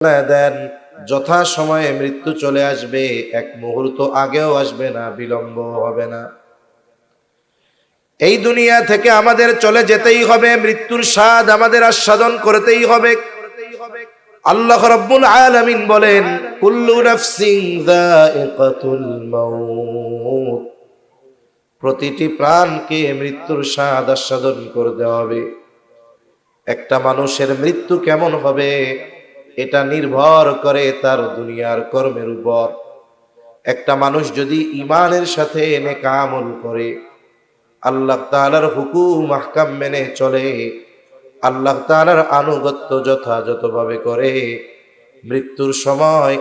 দেন যথা সময়ে মৃত্যু চলে আসবে, এক মুহূর্ত আগেও আসবে না, বিলম্ব হবে না। এই দুনিয়া থেকে আমাদের চলে যেতেই হবে, মৃত্যুর স্বাদ আমাদের আস্বাদন করতেই হবে। আল্লাহ রাব্বুল আলামিন বলেন, কুল্লু নাফসিন যায়িকাতুল মাউত, প্রতিটি প্রাণকে মৃত্যুর স্বাদ আস্বাদন করতে হবে। একটা মানুষের মৃত্যু কেমন হবে এটা নির্ভর করে তার দুনিয়ার কর্মের উপর। একটা মানুষ যদি ঈমানের সাথে নেক আমল করে, আল্লাহ তাআলার হুকুম আহকাম মেনে চলে, আল্লাহ তাআলার আনুগত্য যথাযথভাবে করে, মৃত্যুর সময়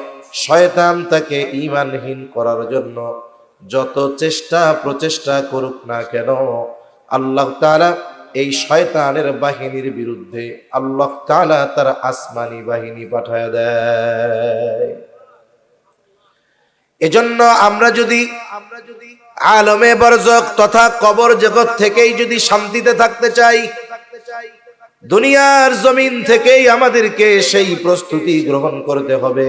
শয়তান তাকে ঈমানহীন করার জন্য যত চেষ্টা প্রচেষ্টা করুক না কেন, আল্লাহ তাআলা এই শয়তানের বাহিনীর বিরুদ্ধে আল্লাহ তাআলা তার আসমানি বাহিনী পাঠায় দেয়। এজন্য আমরা যদি আলমে বরজখ তথা কবর জগৎ থেকেই যদি শান্তিতে থাকতে চাই, দুনিয়ার জমিন থেকেই আমাদেরকে সেই প্রস্তুতি গ্রহণ করতে হবে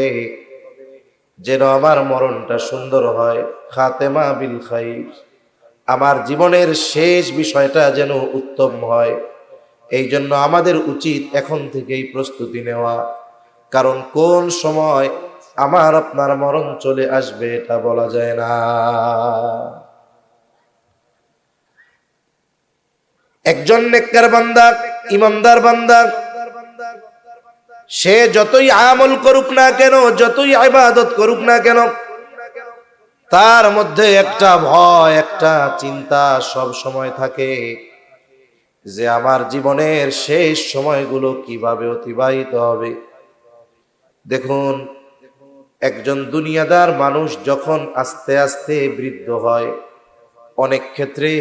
যেন আমার মরণটা সুন্দর হয়, খাতেমা বিল খাইর, আমার জীবনের শেষ বিষয়টা যেন উত্তম হয়। এই জন্য আমাদের উচিত এখন থেকেই প্রস্তুতি নেওয়া, কারণ কোন সময় আমার আপনার মরণ চলে আসবে এটা বলা যায় না। একজন নেককার বান্দা, ইমানদার বান্দা, সে যতই আমল করুক না কেন, যতই ইবাদত করুক না কেন, তার মধ্যে একটা ভয়, একটা চিন্তা সব সময় থাকে যে আমার জীবনের শেষ সময়গুলো কিভাবে অতিবাহিত হবে। দেখুন, একজন দুনিয়াদার মানুষ যখন আস্তে আস্তে বৃদ্ধ হয়, অনেক ক্ষেত্রে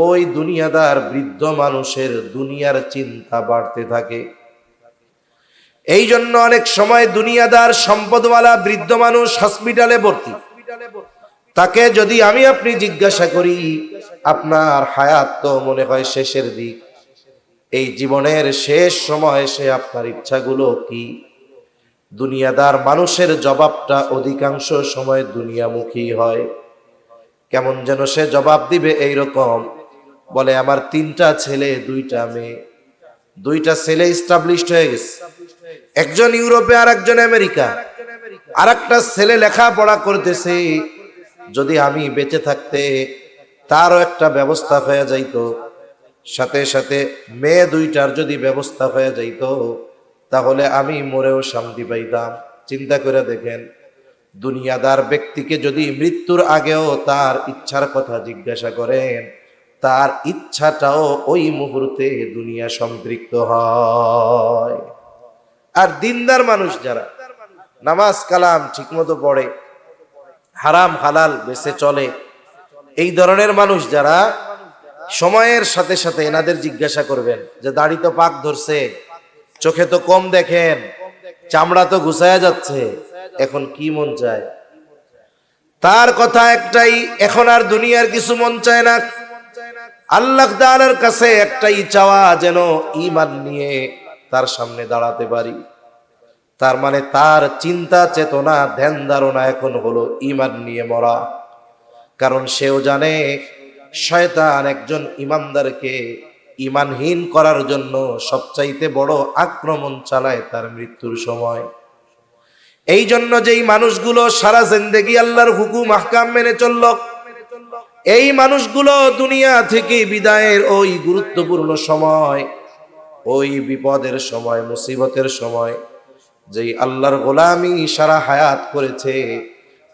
ওই দুনিয়াদার বৃদ্ধ মানুষের দুনিয়ার চিন্তা বাড়তে থাকে। এই জন্য অনেক সময় দুনিয়াদার সম্পদওয়ালা বৃদ্ধ মানুষ হসপিটালে ভর্তি, তাকে যদি আমি আপনি জিজ্ঞাসা করি, আপনার হায়াত তো মনে হয় শেষের দিক, এই জীবনের শেষ সময় সে আপনার ইচ্ছাগুলো কি, দুনিয়াদার মানুষের জবাবটা অধিকাংশ সময় দুনিয়ামুখী হয়। কেমন যেন সে জবাব দিবে এইরকম, বলে আমার 3টা ছেলে 2টা মেয়ে, 2টা ছেলে এস্টাবলিশড হয়ে গেছে, একজন ইউরোপে আর একজন আমেরিকা, আর একটা ছেলে লেখাপড়া করতেছে, যদি আমি বেঁচে থাকতে তারও একটা ব্যবস্থা হয়ে যাইতো, সাথে সাথে মেয়ে 2টার যদি ব্যবস্থা হয়ে যাইতো, তাহলে আমি মরেও শান্তি পাইতাম। চিন্তা করে দেখেন, দুনিয়াদার ব্যক্তিকে যদি মৃত্যুর আগেও তার ইচ্ছার কথা জিজ্ঞাসা করেন, তার ইচ্ছাটাও ওই মুহূর্তে দুনিয়া সম্পৃক্ত হয়। আর দিনদার মানুষ যারা নামাজ কালাম ঠিকমতো পড়ে, হারাম হালাল বেঁচে চলে, এই ধরনের মানুষ যারা, সময়ের সাথে সাথে এনাদের জিজ্ঞাসা করবেন যে দাড়ি তো পাক ধরছে, চোখে তো কম দেখেন, চামড়া তো ঘুষায়া যাচ্ছে, এখন কি মন চায়? তার কথা একটাই, এখন আর দুনিয়ার কিছু মন চায় না। আল্লাহ তাআলার কাছে একটাই চাওয়া, যেন ঈমান নিয়ে তার সামনে দাঁড়াতে পারি। তার মানে তার চিন্তা চেতনা ধ্যান ধারণা এখন হলো ঈমান নিয়ে মরা। কারণ সেও জানে শয়তান একজন ঈমানদারকে ঈমানহীন করার জন্য সবচাইতে বড় আক্রমণ চালায় তার মৃত্যুর সময়। এই জন্য যেই মানুষগুলো সারা জিন্দেগি আল্লাহর হুকুম আহকাম মেনে চলল, এই মানুষগুলো দুনিয়া থেকে বিদায়ের ওই গুরুত্বপূর্ণ সময়, ওই বিপদের সময়, মুসিবতের সময়, যেই আল্লাহর গোলামি সারা হায়াত করেছে,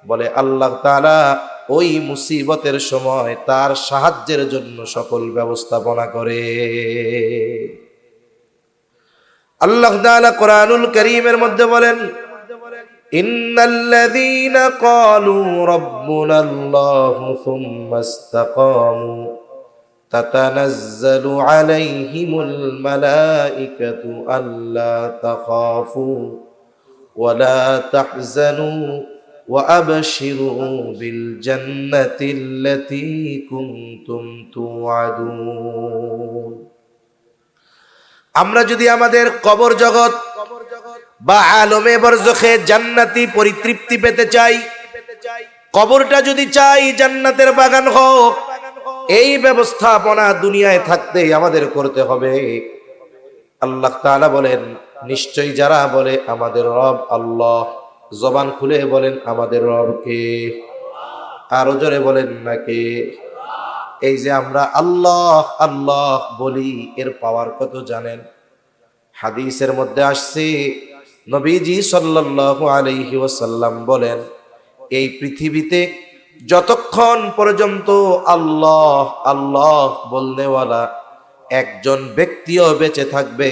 বলে আল্লাহ তাআলা ওই মুসিবতের সময় তার সাহায্যের জন্য সকল ব্যবস্থাপনা করে। আল্লাহ তাআলা কোরআনুল কারীমের মধ্যে বলেন, ইন্নাল্লাযীনা ক্বালু রাব্বুনাল্লাহু সুম্মা ইসতাকামু তাতানাজ্জালু আলাইহিমুল মালাইকাতু আল্লা তাখাফু ওয়া লা তাহজানু ওয়া আবশিরু বিল জান্নাতিল্লাতী কুনতুম তুআদুন। আমরা যদি আমাদের কবর জগৎ বা আলমে বরজখে জান্নাতি পরিতৃপ্তি পেতে চাই, কবরটা যদি চাই জান্নাতের বাগান হোক, এই ব্যবস্থাপনা দুনিয়ায় থাকতেই আমাদের করতে হবে। আল্লাহ তাআলা বলেন, নিশ্চয়ই যারা বলে আমাদের রব আল্লাহ, জবান খুলে বলেন আমাদের রব কে? আরো জোরে বলেন নাকি? এই যে আমরা আল্লাহ আল্লাহ বলি, এর পাওয়ার কত জানেন? হাদিসের মধ্যে আসছে, নবীজি সাল্লাল্লাহু আলাইহি ওয়াসাল্লাম বলেন, এই পৃথিবীতে যতক্ষণ পর্যন্ত আল্লাহ আল্লাহ বলনেওয়ালা একজন ব্যক্তিও বেঁচে থাকবে,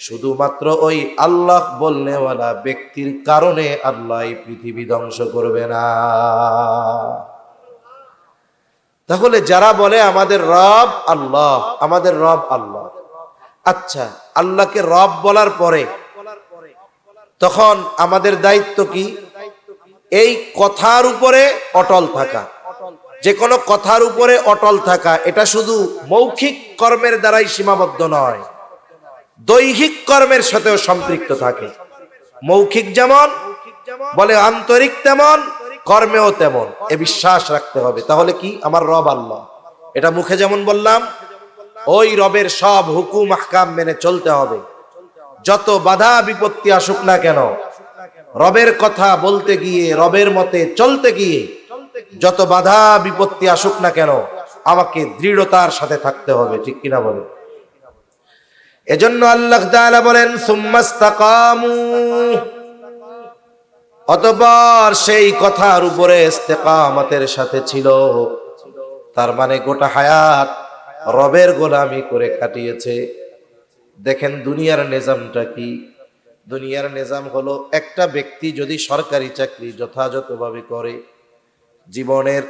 শুধুমাত্র ওই আল্লাহ বলনেওয়ালা ব্যক্তির কারণে আল্লাহ এই পৃথিবী ধ্বংস করবে না। তাহলে যারা বলে আমাদের রব আল্লাহ, আমাদের রব আল্লাহ, আচ্ছা আল্লাহকে রব বলার পরে তখন আমাদের দায়িত্ব কি? এই কথার উপরে অটল থাকা। যে কোনো কথার উপরে অটল থাকা, এটা শুধু মৌখিক কর্মের দ্বারাই সীমাবদ্ধ নয়, দৈহিক কর্মের সাথেও সম্পৃক্ত থাকে। মৌখিক যেমন বলে, আন্তরিক তেমন, কর্মেও তেমন, এ বিশ্বাস রাখতে হবে। তাহলে কি? আমার রব আল্লাহ, এটা মুখে যেমন বললাম, ওই রবের সব হুকুম আহকাম মেনে চলতে হবে। যত বাধা বিপত্তি আসুক না কেন, রবের কথা বলতে গিয়ে, রবের মতে চলতে গিয়ে যত বাধা বিপত্তি আসুক না কেন, আমাকে দৃঢ়তার সাথে থাকতে হবে। ঠিক কিনা বলে? এজন্য আল্লাহ তাআলা বলেন, সুম্মাস্তাকামু, অতঃপর সেই কথার উপরে ইস্তেকামতের সাথে ছিল। তার মানে গোটা হায়াত রবের গোলামি করে কাটিয়েছে। দেখেন দুনিয়ার নিজামটা কি? দুনিয়ার নিজাম হলো, একটা ব্যক্তি যদি সরকারি চাকরি যথাযথভাবে করে, জীবনের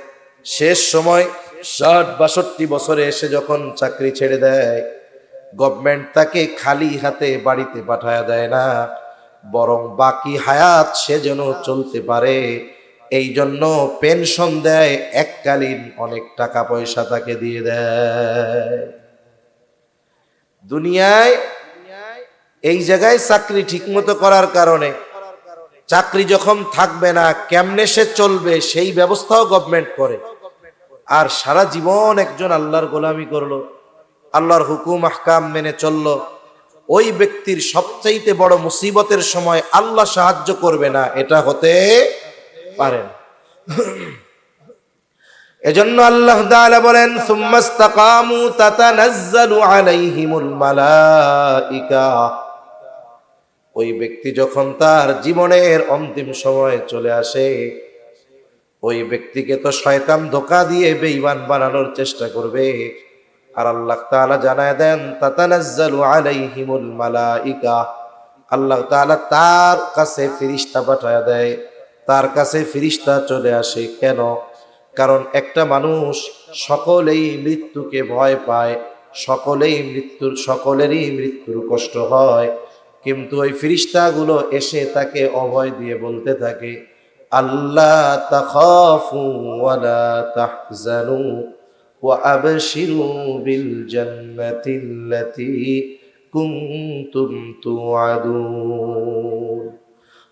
শেষ সময় ৬০-৬২ বছরে এসে যখন চাকরি ছেড়ে দেয়, গভর্নমেন্ট তাকে খালি হাতে বাড়িতে পাঠায়া দেয় না, বরং বাকি হায়াত সে যেন চলতে পারে এই জন্য পেনশন দেয়, এককালীন অনেক টাকা পয়সা তাকে দিয়ে দেয়। দুনিয়ায় এই জায়গায় চাকরি ঠিকমতো করার কারণে চাকরি যখন থাকবে না, কেমনে সে চলবে সেই ব্যবস্থাও গভর্নমেন্ট করে। আর সারা জীবন একজন আল্লাহর গোলামি করলো, আল্লাহর হুকুম আহকাম মেনে চললো, ওই ব্যক্তির সবচাইতে বড় মুসিবতের সময় আল্লাহ সাহায্য করবে না, এটা হতে পারে না। এজন্য আল্লাহ তাআলা বলেন, সুম্মাস্তাকামু তাতানাজ্জালু আলাইহিমুল মালাইকা, ওই ব্যক্তি যখন তার জীবনের অন্তিম সময় চলে আসে, ওই ব্যক্তিকে তো শয়তান ধোঁকা দিয়ে বেঈমান বানানোর চেষ্টা করবে। আর আল্লাহ তাআলা জানায় দেন, তাতানাজ্জালু আলাইহিমুল মালাইকা, আল্লাহ তাআলা তার কাছে ফেরেশতা পাঠায় দেয়, তার কাছে ফেরেশতা চলে আসে। কেন? কারণ একটা মানুষ সকলেই মৃত্যুকে ভয় পায়, সকলেরই মৃত্যুর কষ্ট হয়, কিন্তু ওই ফেরেশতাগুলো এসে তাকে অভয় দিয়ে বলতে থাকে, আল্লাহ তাখাফু ওয়ালা তাহজানু ওয়া আবশিরু বিল জান্নাতিল্লাতী কুনতুম তুআদুন।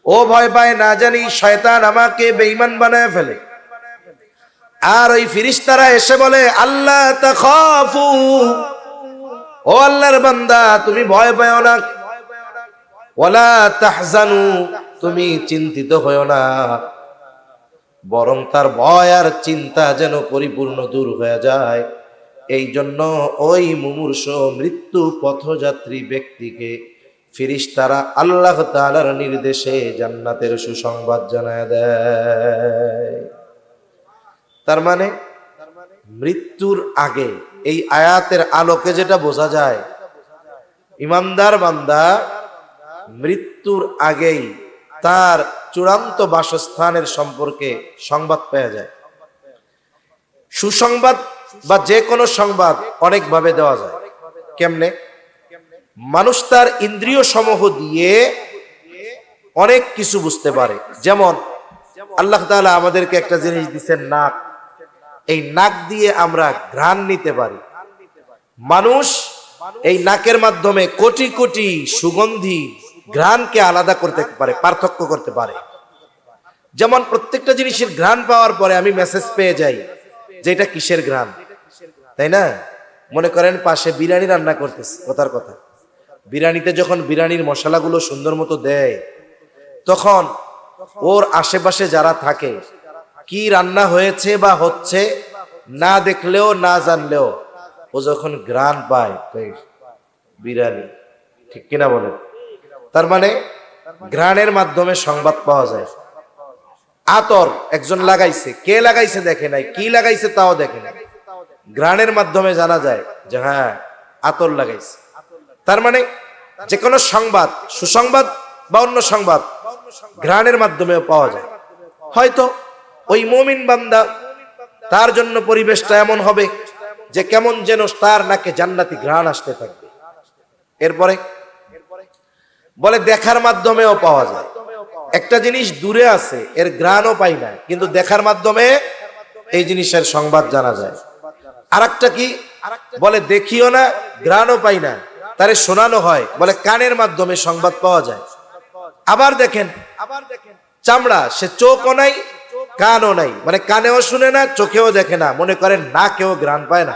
ও ভয় পায় না জানি শয়তান আমাকে বেঈমান বানায় ফেলে। আর ওই ফেরেশতারা এসে বলে, আল্লাহ তাখাফু, ও আল্লাহর বান্দা তুমি ভয় পাও না, ওয়ালা তাহজানু, তুমি চিন্তিত হয়ো না, বরং তার ভয় আর চিন্তা যেন পরিপূর্ণ দূর হয়ে যায়। এই জন্য ওই মুমূর্ষ মৃত্যু পথযাত্রী ব্যক্তিকে ফেরেশতারা আল্লাহ তাআলার নির্দেশে জান্নাতের সুসংবাদ জানায় দেয়। তার মানে মৃত্যুর আগে, এই আয়াতের আলোকে যেটা বোঝা যায়, ইমানদার বান্দা মৃত্যুর আগেই তার চূড়ান্ত বাসস্থানের সম্পর্কে সংবাদ পেয়ে যায়। সুসংবাদ বা যে কোনো সংবাদ অনেকভাবে দেওয়া যায়। কেমনে? মানুষ তার ইন্দ্রিয় সমূহ দিয়ে অনেক কিছু বুঝতে পারে। যেমন আল্লাহ তাআলা আমাদেরকে একটা জিনিস দিচ্ছেন, নাক। এই নাক দিয়ে আমরা ঘ্রাণ নিতে পারি। মানুষ এই নাকের মাধ্যমে কোটি কোটি সুগন্ধি ঘ্রাণকে আলাদা করতে পারে, পার্থক্য করতে পারে। যেমন প্রত্যেকটা জিনিসের ঘ্রাণ পাওয়ার পরে আমি মেসেজ পেয়ে যাই যে এটা কিসের ঘ্রাণ, তাই না? মনে করেন পাশে বিরিয়ানি রান্না করতেছে, কথার কথা, বিরিয়ানিতে যখন বিরিয়ানির মশলাগুলো সুন্দর মতো দেয়, তখন ওর আশেপাশে যারা থাকে কি রান্না হয়েছে বা হচ্ছে না দেখলেও না জানলেও ও যখন ঘ্রাণ পায় বিরিয়ানি, ঠিক কিনা বলেন? তার মানে ঘ্রাণের মাধ্যমে সংবাদ পাওয়া যায়। আতর একজন লাগাইছে, কে লাগাইছে দেখে নাই, কি লাগাইছে তাও দেখে নাই, ঘ্রাণের মাধ্যমে জানা যায় যে হ্যাঁ আতর লাগাইছে। তার মানে যে কোনো সংবাদ, সুসংবাদ বা অন্য সংবাদ ঘ্রাণের মাধ্যমে পাওয়া যায়। হয়তো ওই মুমিন বান্দা, তার জন্য পরিবেশটা এমন হবে যে কেমন যেন তার নাকে জান্নাতি ঘ্রাণ আসতে থাকবে। এরপরে বলে দেখার মাধ্যমেও পাওয়া যায়। একটা জিনিস দূরে আছে, এর ঘ্রাণও পাই না, কিন্তু দেখার মাধ্যমে এই জিনিসের সংবাদ জানা যায়। আরেকটা কি বলে, দেখিও না, ঘ্রাণও পাই না, তারে শোনানো হয়, বলে কানের মাধ্যমে সংবাদ পাওয়া যায়। আবার দেখেন চামড়া, সে চোখও নাই কানও নাই, মানে কানেও শুনে না চোখেও দেখে না, মনে করেন না কেউ ঘ্রাণ পায় না,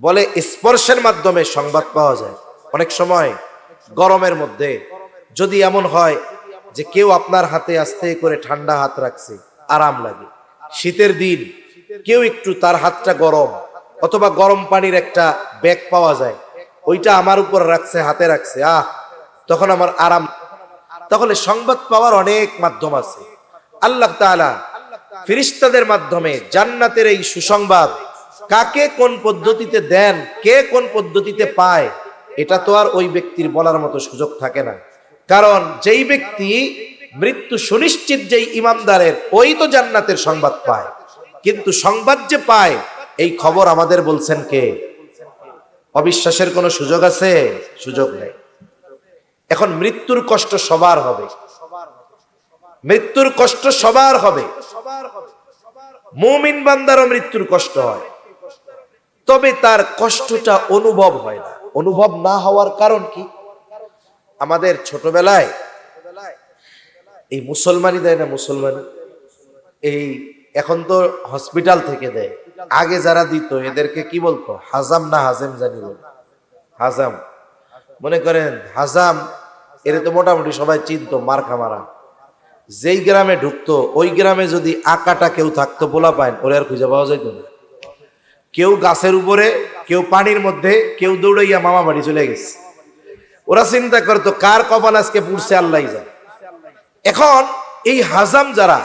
বলে স্পর্শের মাধ্যমে সংবাদ পাওয়া যায়। অনেক সময় গরমের মধ্যে যদি এমন হয় যে কেউ আপনার হাতে আস্তে করে ঠান্ডা হাত রাখছে, আরাম লাগে। শীতের দিন কেউ একটু তার হাতটা গরম, অথবা গরম পানির একটা ব্যাগ পাওয়া যায়, ওইটা আমার উপর রাখছে, হাতে রাখছে, তখন আমার আরাম। তাহলে সংবাদ পাওয়ার অনেক মাধ্যম আছে। আল্লাহ তাআলা ফেরেশতাদের মাধ্যমে জান্নাতের এই সুসংবাদ কাকে কোন পদ্ধতিতে দেন, কে কোন পদ্ধতিতে পায়, এটা তো আর ওই ব্যক্তির বলার মতো সুযোগ থাকে না। কারণ যেই ব্যক্তি মৃত্যু সুনিশ্চিত, যেই ইমানদারের, ওই তো জান্নাতের সংবাদ পায়। কিন্তু সংবাদ যে পায় এই খবর আমাদের বলছেন কে? অবিশ্বাসের কোনো সুযোগ আছে? সুযোগ নেই। এখন মৃত্যুর কষ্ট সবার হবে, মৃত্যুর কষ্ট সবার হবে। মুমিন বান্দারও মৃত্যুর কষ্ট হয়, তবে তার কষ্টটা অনুভব হয় না। অনুভব না হওয়ার কারণ কি? আমাদের ছোটবেলায় এই মুসলমানি দেয় না, মুসলমানি এই এখন তো হসপিটাল থেকে দেয়, আগে যারা দিত এদেরকে কি বলতো, হাজাম না হাজেম জানি বল, হাজাম। মনে করেন হাজাম, এর তো মোটামুটি সবাই চিনতো, মার্কা মারা। যেই গ্রামে ঢুকতো ওই গ্রামে যদি আকাটা কেউ থাকতো, পোলা পায় ওরে আর খুঁজে পাওয়া যাইত না। কেউ গাছের উপরে, কেউ পানির মধ্যে, কেউ দৌড়াইয়া মামা বাড়ি চলে গেছে। ওরা চিন্তা করতো কার কপাল আজকে পুড়ছে আল্লাহ জানে। এখন এই হাজাম যারা,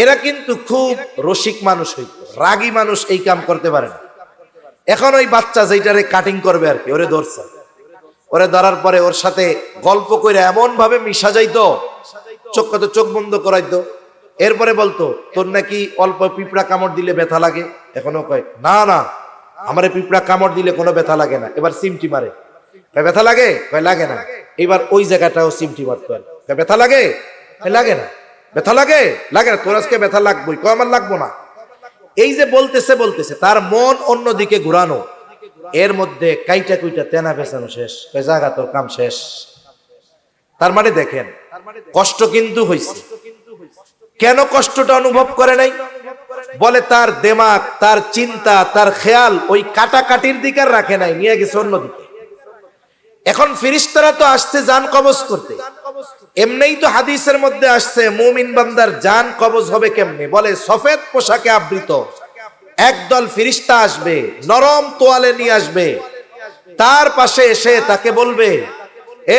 এরা কিন্তু খুব রসিক মানুষ হইতো, রাগী মানুষ, এই কাম করতে পারে না। এখন ওই বাচ্চা যেটারে কাটিং করবে আর কি, ওরে ধরছে, ওরে ধরার পরে ওর সাথে গল্প করে এমন ভাবে মিশা যাইতো, চোখ বন্ধ করাইতো। এরপরে বলতো তোর নাকি অল্প পিঁপড়া কামড় দিলে ব্যথা লাগে। এখনো কয় না না, আমার পিঁপড়া কামড় দিলে কোনো ব্যথা লাগে না। এবার সিমটি মারে, ব্যথা লাগে? কয় লাগে না। এবার ওই জায়গাটাও সিমটি মারতো, ব্যথা লাগে? লাগে না। ব্যথা লাগে? লাগে না। তোর আজকে ব্যথা লাগবেই। কয় আমার লাগবো না। এই যে বলতেছে তার মন অন্যদিকে ঘুরানো, এর মধ্যে কাইটা কুইটা তেনা পেছানো শেষ, জায়গা তোর কাম শেষ। তার মানে দেখেন কষ্ট কিন্তু হইছে। কেন কষ্টটা অনুভব করে নাই? বলে তার দিমাগ, তার চিন্তা, তার খেয়াল ওই কাটাকাটির দিকে রাখে নাই, নিয়ে গেছে অন্যদিকে। এখন ফেরেশতারা তো আসছে জান কবজ করতে। এমনিই তো হাদিসের মধ্যে আসছে মুমিন বান্দার জান কবজ হবে কেমনে? বলে সফেদ পোশাকে আবৃত একদল ফেরেশতা আসবে, নরম তোয়ালে নিয়ে আসবে, তার পাশে এসে তাকে বলবে,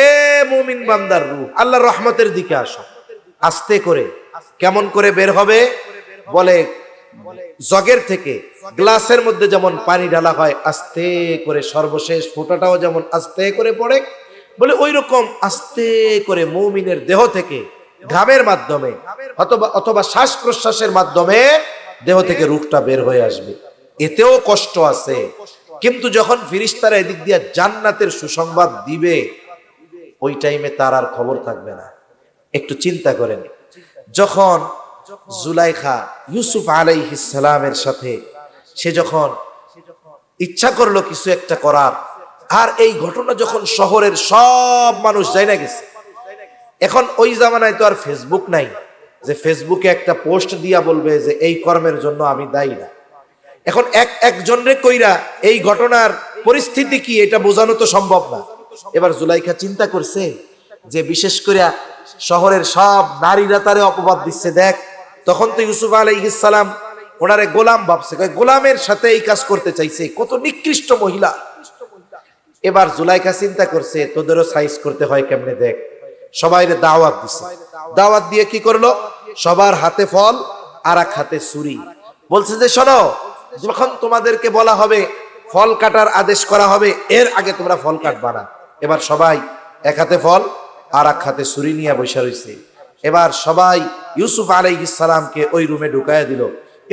এ মুমিন বান্দার রূহ, আল্লাহর রহমতের দিকে আসো। আস্তে করে, কেমন করে বের হবে? বলে জগের থেকে গ্লাসের মধ্যে যেমন পানি ঢালা হয় আস্তে করে, সর্বশেষ ফোঁটাটাও যেমন আস্তে করে পড়ে, বলে ওই রকম আস্তে করে মুমিনের দেহ থেকে ঘামের মাধ্যমে অথবা শ্বাস প্রশ্বাসের মাধ্যমে দেহ থেকে রূহটা বের হয়ে আসবে। এতেও কষ্ট আছে, কিন্তু যখন ফেরেশতারা এদিক দিয়ে জান্নাতের সুসংবাদ দিবে, ওই টাইমে তার আর খবর থাকবে না। একটু চিন্তা করেন, যখন জুলাইখা ইউসুফ আলাইহিস সালামের সাথে সে যখন ইচ্ছা করলো কিছু একটা করার, আর এই ঘটনা যখন শহরের সব মানুষ জানা গেছে, এখন ওই জামানায় তো আর ফেসবুক নাই যে ফেসবুকে একটা পোস্ট দিয়া বলবে যে এই কর্মের জন্য আমি দায়ী না। এখন একজনরে কইরা এই ঘটনার পরিস্থিতি কি এটা বোঝানো তো সম্ভব না। এবার জুলাইখা চিন্তা করছে যে বিশেষ করে শহরের সব নারীরা তারে অপবাদ দিচ্ছে, দেখ তখন তো ইউসুফ আলাইহিস সালাম ওনারে গোলাম ভাবছে, গোলামের সাথে এই কাজ করতে চাইছে, কত নিকৃষ্ট মহিলা। এবার জুলাইখা চিন্তা করছে তোদেরও সাইজ করতে হয় কেমনে, দেখ সবাইরে দাওয়াত দিছে। দাওয়াত দিয়ে কি করলো, সবার হাতে ফল আর এক হাতে ছুরি। বলছে যে শোনো, যখন তোমাদেরকে বলা হবে ফল কাটার আদেশ করা হবে, এর আগে তোমরা ফল কাটবা না। এবার সবাই এক হাতে ফল আর এক হাতে ছুরি নিয়ে বসে রয়েছে। এবার সবাই ইউসুফ আলাইহিস সালামকে ওই রুমে ঢুকায় দিল।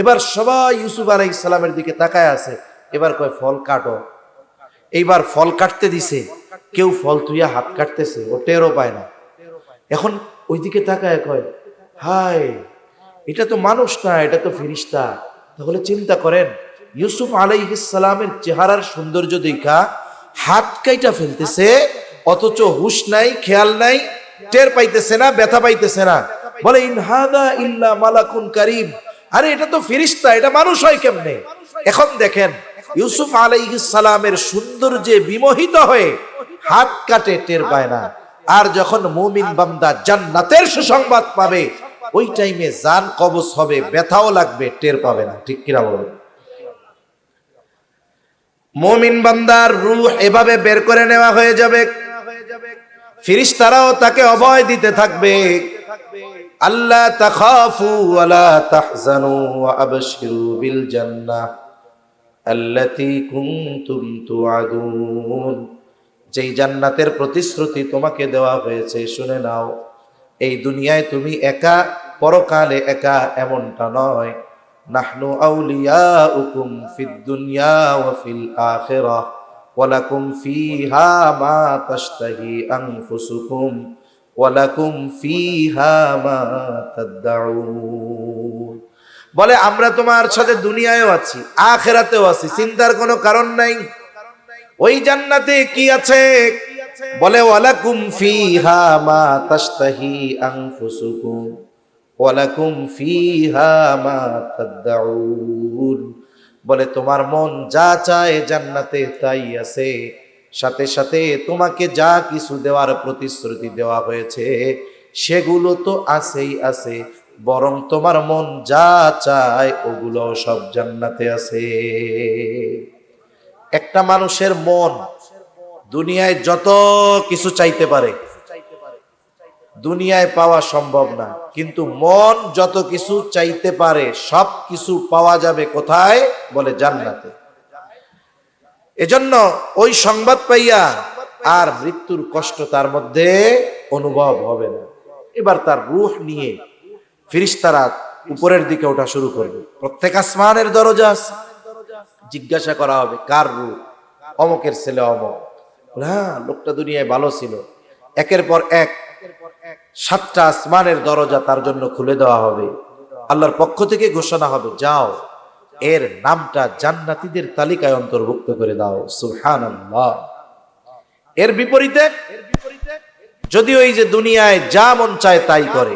এবার সবাই ইউসুফ আলাইহিস সালামের দিকে তাকায় আছে। এবার কয় ফল কাটো। এইবার ফল কাটতে দিছে, কেউ ফল তুইয়া হাত কাটতেছে, ও টেরও পায় না। এখন ওইদিকে তাকায় কয় হায়, এটা তো মানুষ না, এটা তো ফেরেশতা। তাহলে চিন্তা করেন, ইউসুফ আলাইহিস সালামের চেহারার সৌন্দর্য দেখা হাত কাইটা ফেলতেছে, অথচ হুশ নাই, খেয়াল নাই, টের পাইতেছে না, ব্যথা পাইতেছে না। বলে ইন হাদা ইল্লা মালাকুন কারীম, আরে এটা তো ফেরেশতা, এটা মানুষ হয় কেমনে? এখন দেখেন ইউসুফ আলাইহিস সালামের সৌন্দর্যে বিমোহিত হয়ে হাত কাটে, টের পায় না। আর যখন মুমিন বান্দা জান্নাতের সুসংবাদ পাবে, ওই টাইমে জান কবজ হবে, ব্যথাও লাগবে, টের পাবে না। ঠিক কিনা বলুন? মুমিন বান্দার রূহ এভাবে বের করে নেওয়া হয়ে যাবে, ফেরেশতারাও তাকে অভয় দিতে থাকবে। আল্লাহ তাখাফু ওয়ালা তাহজানু ওয়া আবশিরু বিল জান্নাহ আল্লাতী কুনতুম তুআদুন। যেই জান্নাতের প্রতিশ্রুতি তোমাকে দেওয়া হয়েছে, শুনে নাও, এই দুনিয়ায় তুমি একা, পরকালে একা এমনটা নয়। নাহনু আউলিয়াউকুম ফিদ দুনিয়া ওয়া ফিল আখিরাহ ওয়া লাকুম ফিহা মা তাশতাহি আনফুসুকুম ওয়া লাকুম ফিহা মা তাদউন। বলে আমরা তোমার সাথে দুনিয়ায়ও আছি, আখিরাতেও আছি, চিন্তার কোনো কারণ নাই। ওই জান্নাতে কি আছে? বলে ওয়ালাকুম ফিহা মা তাশতাহি আনফুসুকুম ওয়ালাকুম ফিহা মা তাদউন। বলে তোমার মন যা চায় জান্নাতে তাই আছে, সাথে সাথে তোমাকে যা কিছু দেওয়ার প্রতিশ্রুতি দেওয়া হয়েছে সেগুলো তো আছেই আছে, বরং তোমার মন যা চায় ওগুলো সব জান্নাতে আছে। একটা মানুষের মন দুনিয়ায় যত কিছু চাইতে পারে, দুনিয়ায় পাওয়া সম্ভব না, কিন্তু মন যত কিছু চাইতে পারে সব কিছু পাওয়া যাবে কোথায়? বলে জান্নাতে। এজন্য ওই সংবাদ পাইয়া আর মৃত্যুর কষ্ট তার মধ্যে অনুভব হবে না। এবার তার রূহ নিয়ে ফেরেশতারা উপরের দিকে ওঠা শুরু করবে। প্রত্যেক আসমানের দরজা আছে, জিজ্ঞাসা করা হবে কার রূহ? অমকের ছেলে অমক। হ্যাঁ, লোকটা দুনিয়ায় ভালো ছিল। একের পর এক 7টা আসমানের দরজা তার জন্য খুলে দেওয়া হবে। আল্লাহর পক্ষ থেকে ঘোষণা হবে, যাও এর নামটা জান্নাতীদের তালিকায় অন্তর্ভুক্ত করে দাও। সুবহানাল্লাহ। এর বিপরীতে যদি ওই যে দুনিয়ায় যা মন চায় তাই করে,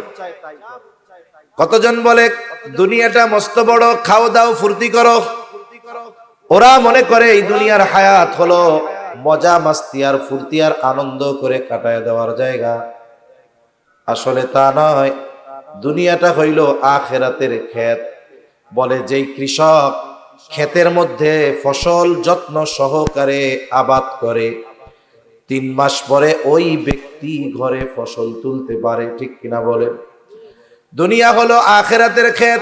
কতজন বলে দুনিয়াটা মস্ত বড়, খাও দাও ফুর্তি করো। ওরা মনে করে এই দুনিয়ার হায়াত হলো মজা মাস্তি আর ফুর্তি আর আনন্দ করে কাটায় দেওয়ার জায়গা। আসলে তা নয়, দুনিয়াটা হইল আখিরাতের ক্ষেত। বলে যেই কৃষক ক্ষেতের মধ্যে ফসল যত্ন সহকারে আবাদ করে, 3 মাস পরে ওই ব্যক্তি ঘরে ফসল তুলতে পারে। ঠিক কিনা বলে? দুনিয়া হলো আখিরাতের ক্ষেত।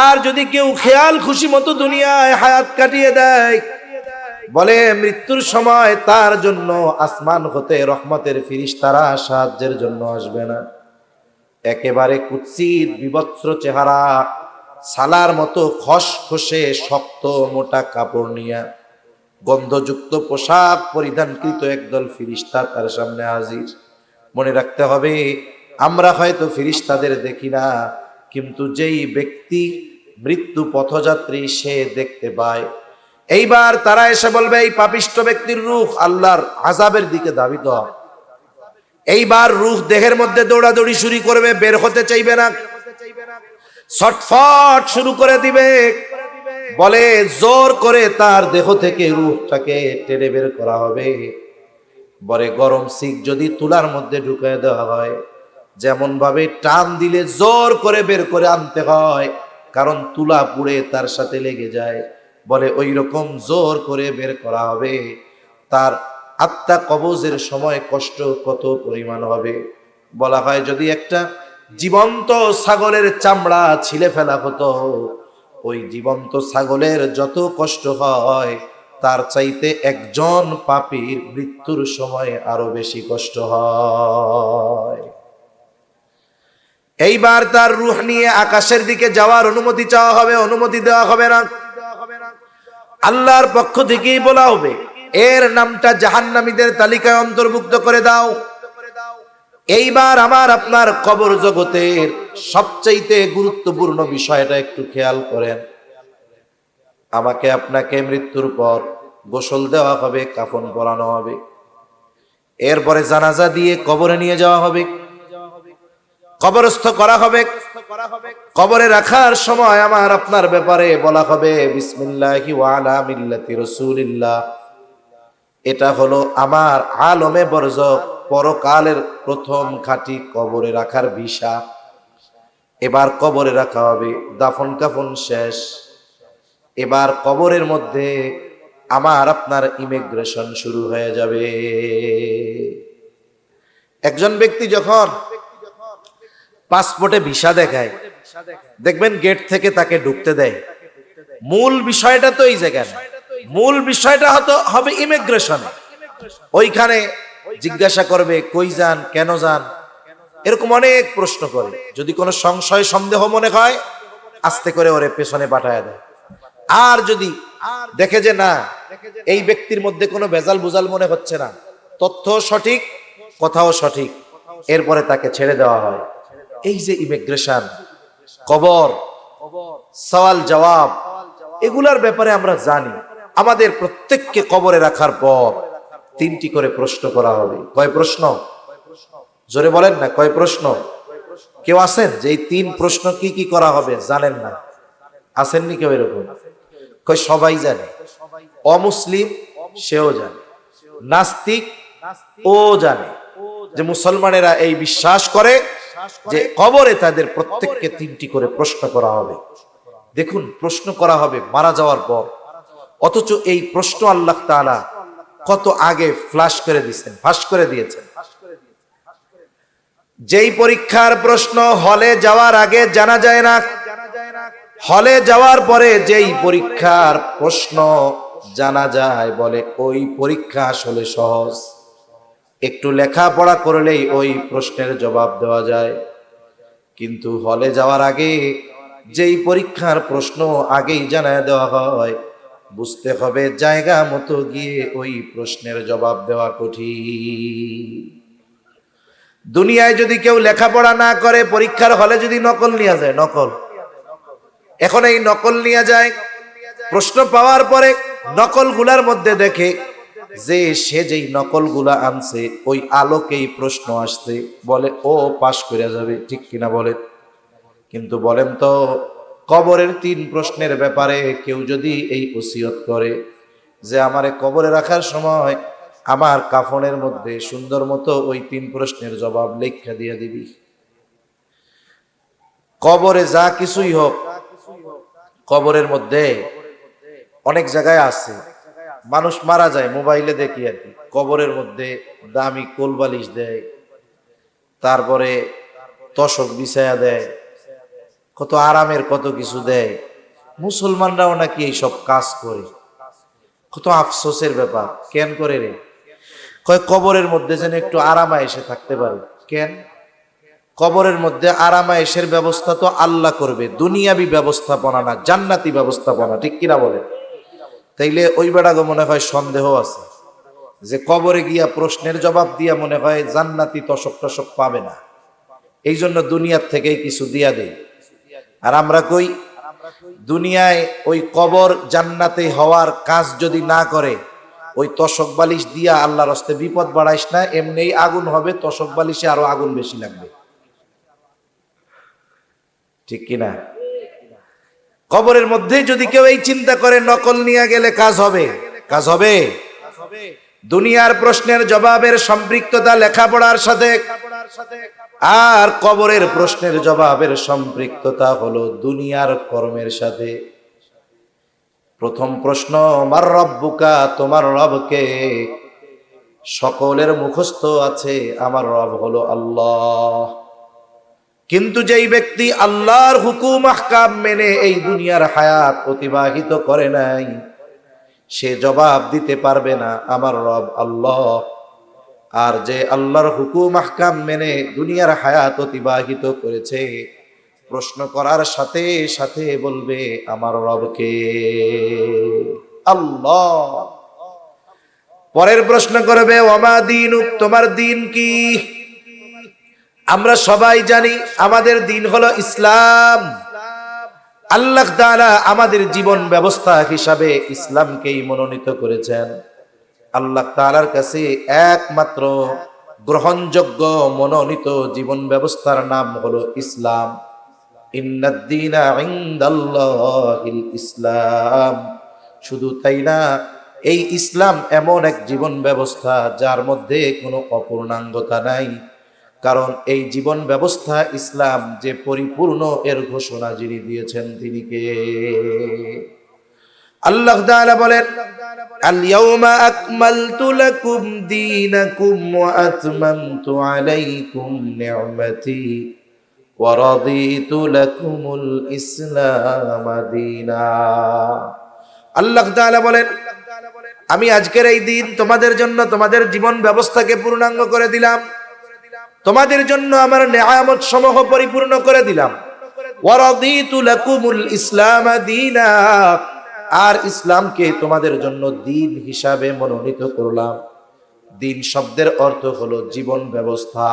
আর যদি কেউ খেয়াল খুশি মতো দুনিয়ায় হায়াত কাটিয়ে দেয়, বলে মৃত্যুর সময় তার জন্য আসমান হতে রহমতের ফেরেশতারা সাহায্যের জন্য আসবে না। একেবারে কুৎসিত বিভৎস চেহারা, সালার মতো খসখসে শক্ত মোটা কাপড় নিয়ে গন্ধযুক্ত পোশাক পরিধানকৃত একদল ফেরেশতা তার সামনে হাজির। মনে রাখতে হবে, আমরা হয়তো ফেরেশতাদের দেখি না, কিন্তু যেই ব্যক্তি মৃত্যু পথযাত্রী সে দেখতে পায়। এইবার তারা এসে বলবে এই পাপিষ্ঠ ব্যক্তির রূহ আল্লাহর আযাবের দিকে ধাবিত হয়। এইবার রূহ দেহের মধ্যে দৌড়াদৌড়ি শুরু করবে, বের হতে চাইবে না, ছটফট শুরু করে দিবে। বলে জোর করে তার দেহ থেকে রূহটাকে টেনে বের করা হবে। বলে গরম শিক যদি তুলার মধ্যে ঢুকিয়ে দেওয়া হয়, যেমন ভাবে টান দিলে জোর করে বের করে আনতে হয়, কারণ তুলা পুড়ে তার সাথে লেগে যায়, বলে ওই রকম জোর করে বের করা হবে। তার আত্মা কবজের সময় কষ্ট কত পরিমাণ হবে। বলা হয় যদি একটা জীবন্ত ছাগলের চামড়া ছিলে ফেলা হতো, ওই জীবন্ত ছাগলের যত কষ্ট হয় তার চাইতে একজন পাপীর মৃত্যুর সময় আরো বেশি কষ্ট হয়। এইবার তার রূহ নিয়ে আকাশের দিকে যাওয়ার অনুমতি চাওয়া হবে, অনুমতি দেওয়া হবে না। আল্লাহর পক্ষ থেকেই বলা হবে এর নামটা জাহান্নামীদের তালিকায় অন্তর্ভুক্ত করে দাও। এইবার আমার আপনার কবর জগতের সবচাইতে গুরুত্বপূর্ণ বিষয়টা একটু খেয়াল করেন। আমাকে আপনাকে মৃত্যুর পর গোসল দেওয়া হবে, কাফন পরানো হবে, এরপরে জানাজা দিয়ে কবরে নিয়ে যাওয়া হবে, কবরস্থ করা হবে। কবরে রাখার সময় আমার আপনার ব্যাপারে বলা হবে বিসমিল্লাহি ওয়া আলা মিল্লাতি রাসূলিল্লাহ। এটা হলো আমার আলমে বরজক পরকালের প্রথম খাঁটি কবরে রাখার ভিসা। এবার কবরে রাখা হবে, দাফন কাফন শেষ। এবার কবরের মধ্যে আমার আপনার ইমিগ্রেশন শুরু হয়ে যাবে। একজন ব্যক্তি যখন পাসপোর্টে ভিসা দেখায়, দেখবেন গেট থেকে তাকে ঢুকতে দেয়। মূল বিষয়টা তো এই জায়গায় না, মূল বিষয়টা হবে ইমিগ্রেশনে। ওইখানে জিজ্ঞাসা করবে কই যান, কেন যান, এরকম অনেক প্রশ্ন করে। যদি কোনো সংশয় সন্দেহ মনে হয় আস্তে করে ওরে পেছনে পাঠায় দেয়। আর যদি দেখে যে না এই ব্যক্তির মধ্যে কোনো ভেজাল বুজাল মনে হচ্ছে না, তথ্য সঠিক, কথাও সঠিক, এরপরে তাকে ছেড়ে দেওয়া হয়। এই যে ইমিগ্রেশন, কবর, সওয়াল জবাব, এগুলার ব্যাপারে আমরা জানি। আমাদের প্রত্যেককে কবরে রাখার পর 3টি করে প্রশ্ন করা হবে। কয় প্রশ্ন? জোরে বলেন না, কয় প্রশ্ন? কেউ আছেন যে এই 3 প্রশ্ন কি কি করা হবে জানেন না? আসেননি কেউ এরকম? কয় সবাই জানে। অমুসলিম সেও জানে, নাস্তিক ও জানে, যে মুসলমানেরা এই বিশ্বাস করে যে কবরে তাদের প্রত্যেককে 3টি করে প্রশ্ন করা হবে। দেখুন, প্রশ্ন করা হবে মারা যাওয়ার পর, অথচ এই প্রশ্ন আল্লাহ তাআলা কত আগে ফ্লাশ করে দিয়েছেন, ফাঁস করে দিয়েছেন। যেই পরীক্ষার প্রশ্ন হলে যাওয়ার আগে জানা যায় না, হলে যাওয়ার পরে যেই পরীক্ষার প্রশ্ন জানা যায়, বলে ওই পরীক্ষা আসলে সহজ, একটু লেখাপড়া করলেই ওই প্রশ্নের জবাব দেওয়া যায়। কিন্তু হলে যাওয়ার আগে যেই পরীক্ষার প্রশ্ন আগেই জানায় দেওয়া হয়, বুঝতে হবে জায়গা মতো গিয়ে ওই প্রশ্নের জবাব দেওয়া কঠিন। দুনিয়ায় যদি কেউ লেখাপড়া না করে, পরীক্ষার হলে যদি নকল নিয়ে যায়, নকল, এখন এই নকল নিয়ে যায়, প্রশ্ন পাওয়ার পরে নকল গুলার মধ্যে দেখে যে সে যেই নকল গুলা আনছে ওই আলোকেই প্রশ্ন আসছে, বলে ও পাশ করে যাবে, ঠিক কিনা বলেন? কিন্তু বলেন তো, কবরের 3 প্রশ্নের ব্যাপারে কেউ যদি এই ওসিয়ত করে যে আমারে কবরে রাখার সময় আমার কাফনের মধ্যে সুন্দর মতো ওই 3 প্রশ্নের জবাব লেখা দিয়ে দিবি, কবরে যা কিছুই হোক, কবরের মধ্যে অনেক জায়গায় আছে মানুষ মারা যায়, মোবাইলে দেখি আর কি, কবরের মধ্যে দামি কোলবালিশ দেয়, তারপরে তশক বিছায়া দেয়, কত আরামের কত কিছু দেয়। মুসলমানরাও নাকি এইসব কাজ করে, কত আফসোসের ব্যাপার। কেন করে রে? কয় কবরের মধ্যে যেন একটু আরামায়েশে থাকতে পারে। কেন? কবরের মধ্যে আরামায়েশের ব্যবস্থা তো আল্লাহ করবে, দুনিয়াবি ব্যবস্থাপনা না, জান্নাতি ব্যবস্থাপনা, ঠিক কিনা বলে? তাইলে ওই বেড়াগো মনে হয় সন্দেহ আছে যে কবরে গিয়া প্রশ্নের জবাব দিয়া মনে হয় জান্নাতি তশক টশক পাবে না, এই জন্য দুনিয়ার থেকেই কিছু দিয়া দেই। আর আমরা কই দুনিয়ায় ওই কবর জান্নাতে হওয়ার কাজ যদি না করে, ওই তশক বালিশ দিয়া আল্লাহর হস্তে বিপদ বাড়াইস না, এমনিই আগুন হবে, তশক বালিশে আরো আগুন বেশি লাগবে। ঠিক কিনা? কবরের মধ্যে যদি কেউ এই চিন্তা করে নকল নিয়ে গেলে কাজ হবে, কাজ হবে। দুনিয়ার প্রশ্নের জবাবের সম্পৃক্ততা লেখাপড়ার সাথে, আর কবরের প্রশ্নের জবাবের সম্পৃক্ততা হলো দুনিয়ার কর্মের সাথে। প্রথম প্রশ্ন, মার রব্বুকা, তোমার রবকে? সকলের মুখস্থ আছে আমার রব হলো আল্লাহ। কিন্তু যেই ব্যক্তি আল্লাহর হুকুম আহকাম মেনে এই দুনিয়ার হায়াত অতিবাহিত করে নাই, সে জবাব দিতে পারবে না আমার রব আল্লাহ। আর যে আল্লাহর হুকুম আহকাম মেনে দুনিয়ার হায়াত অতিবাহিত করেছে, প্রশ্ন করার সাথে সাথে বলবে আমার রবকে? আল্লাহ। পরের প্রশ্ন করবে, ওমা দীনুক, তোমার দিন কি? আমরা সবাই জানি আমাদের দিন হলো ইসলাম। আল্লাহ তাআলা আমাদের জীবন ব্যবস্থা হিসাবে ইসলামকেই মনোনীত করেছেন। আল্লাহ তাআলার কাছে একমাত্র গ্রহণযোগ্য মনোনীত জীবন ব্যবস্থার নাম হলো ইসলাম। ইন্নাদ দীনা ইনদাল্লাহিল ইসলাম। শুধু তাই না, এই ইসলাম এমন এক জীবন ব্যবস্থা যার মধ্যে কোনো অপূর্ণাঙ্গতা নাই। কারণ এই জীবন ব্যবস্থা ইসলাম যে পরিপূর্ণ, এর ঘোষণা যিনি দিয়েছেন তিনি কে? আল্লাহ তাআলা বলেন, আল ইয়াউমা আকমালতু লাকুম দীনাকুম ওয়া আতমামতু আলাইকুম নি'মাতি ওয়া রাদিতু লাকুমুল ইসলাম দীনা। আল্লাহ তাআলা বলেন, আমি আজকের এই দিন তোমাদের জন্য তোমাদের জীবন ব্যবস্থাকে পূর্ণাঙ্গ করে দিলাম, তোমাদের জন্য আমার নেয়ামত সমূহ পরিপূর্ণ করে দিলাম। ওয়া রাদিতু লাকুমুল ইসলাম দীনা, আর ইসলামকে তোমাদের জন্য দিন হিসাবে মনোনীত করলাম। দিন শব্দের অর্থ হলো জীবন ব্যবস্থা।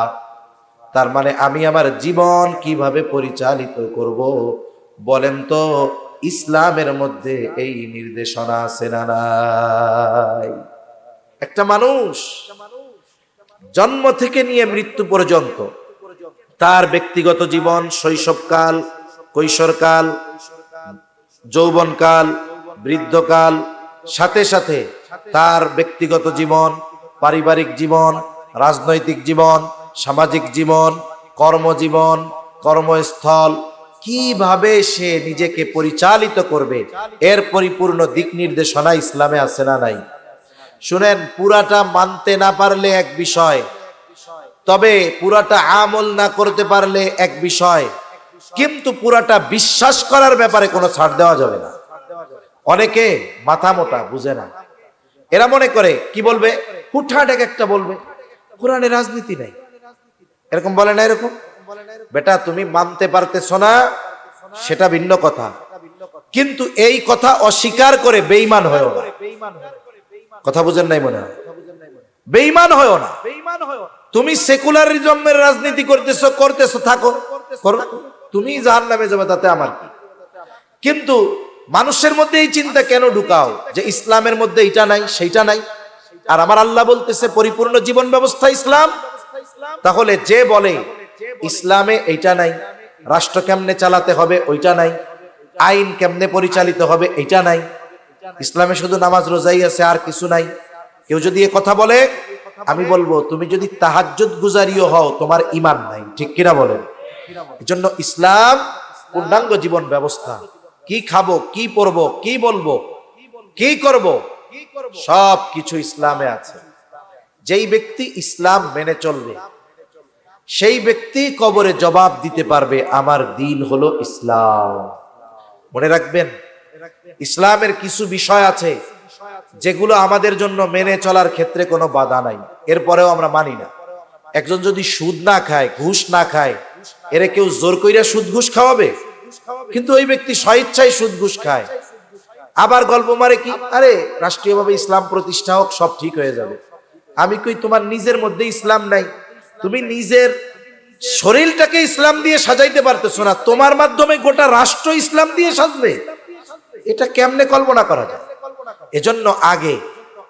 তার মানে আমি আমার জীবন কিভাবে পরিচালিত করব, বলেন তো ইসলামের মধ্যে এই নির্দেশনা আছে না নাই? একটা মানুষ জন্ম থেকে নিয়ে মৃত্যু পর্যন্ত তার ব্যক্তিগত জীবন, শৈশবকাল, কৈশোরকাল, যৌবনকাল, বৃদ্ধকাল, সাথে সাথে তার ব্যক্তিগত জীবন, পারিবারিক জীবন, রাজনৈতিক জীবন, সামাজিক জীবন, কর্মজীবন, কর্মস্থল, কিভাবে সে নিজেকে পরিচালিত করবে, এর পরিপূর্ণ দিক নির্দেশনা ইসলামে আছে না নাই? শুনেন, পুরাটা মানতে না পারলে এক বিষয়, তবে পুরাটা আমল না করতে পারলে এক বিষয়, কিন্তু পুরাটা বিশ্বাস করার ব্যাপারে কোনো ছাড় দেওয়া যাবে না। অনেকে মাথা মোটা, বুঝে না। এরা মনে করে কি বলবে, হুটহাট এক একটা বলবে, কোরআনে রাজনীতি নাই, এরকম বলে না। এরকম বেটা, তুমি মানতে পারতেছো না সেটা ভিন্ন কথা, কিন্তু এই কথা অস্বীকার করে বেঈমান হয়ো না। কথা বুঝেন নাই মনে হয়? বেঈমান হয়ো না। তুমি সেকুলারিজমের রাজনীতি করতেছো থাকো, তুমি জাহান্নামে যাবে, তাতে আমার কি? কিন্তু মানুষের মধ্যে এই চিন্তা কেন ঢুকাও যে ইসলামের মধ্যে এটা নাই সেইটা নাই? আর আমার আল্লাহ বলতেছে পরিপূর্ণ জীবন ব্যবস্থা ইসলাম। তাহলে যে বলে ইসলামে এইটা নাই, রাষ্ট্র কেমনে চালাতে হবে ওইটা নাই, আইন কেমনে পরিচালিত হবে এইটা নাই, ইসলামে শুধু নামাজ রোজাই আছে আর কিছু নাই, কেউ যদি এ কথা বলে, আমি বলবো তুমি যদি তাহাজ্জুদ গুজারিও হও, তোমার ঈমান নাই। ঠিক কিনা বলেন? এজন্য ইসলাম পূর্ণাঙ্গ জীবন ব্যবস্থা। কি খাবো, কি পরবো, কি বলবো, কি করব, সব কিছু ইসলামে আছে। যেই ব্যক্তি ইসলাম মেনে চলবে, সেই ব্যক্তি কবরে জবাব দিতে পারবে আমার দিন হলো ইসলাম। মনে রাখবেন, ইসলামের কিছু বিষয় আছে যেগুলো আমাদের জন্য মেনে চলার ক্ষেত্রে কোনো বাধা নাই, এরপরেও আমরা মানি না। একজন যদি সুদ না খায়, ঘুষ না খায়, এরে কেউ জোর কইরা সুদ ঘুষ খাওয়াবে? কিন্তু ওই ব্যক্তি স্বেচ্ছায় সুদ ঘুষ খায়। আবার গল্প মারে কি, আরে রাষ্ট্রীয়ভাবে ইসলাম প্রতিষ্ঠা হোক, সব ঠিক হয়ে যাবে। আমি কই, তোমার নিজের মধ্যে ইসলাম নাই, তুমি নিজের শরীরটাকে ইসলাম দিয়ে সাজাইতে পারতেছো না, তোমার মাধ্যমে গোটা রাষ্ট্র ইসলাম দিয়ে সাজবে, এটা কেমনে কল্পনা করা যায়? এজন্য আগে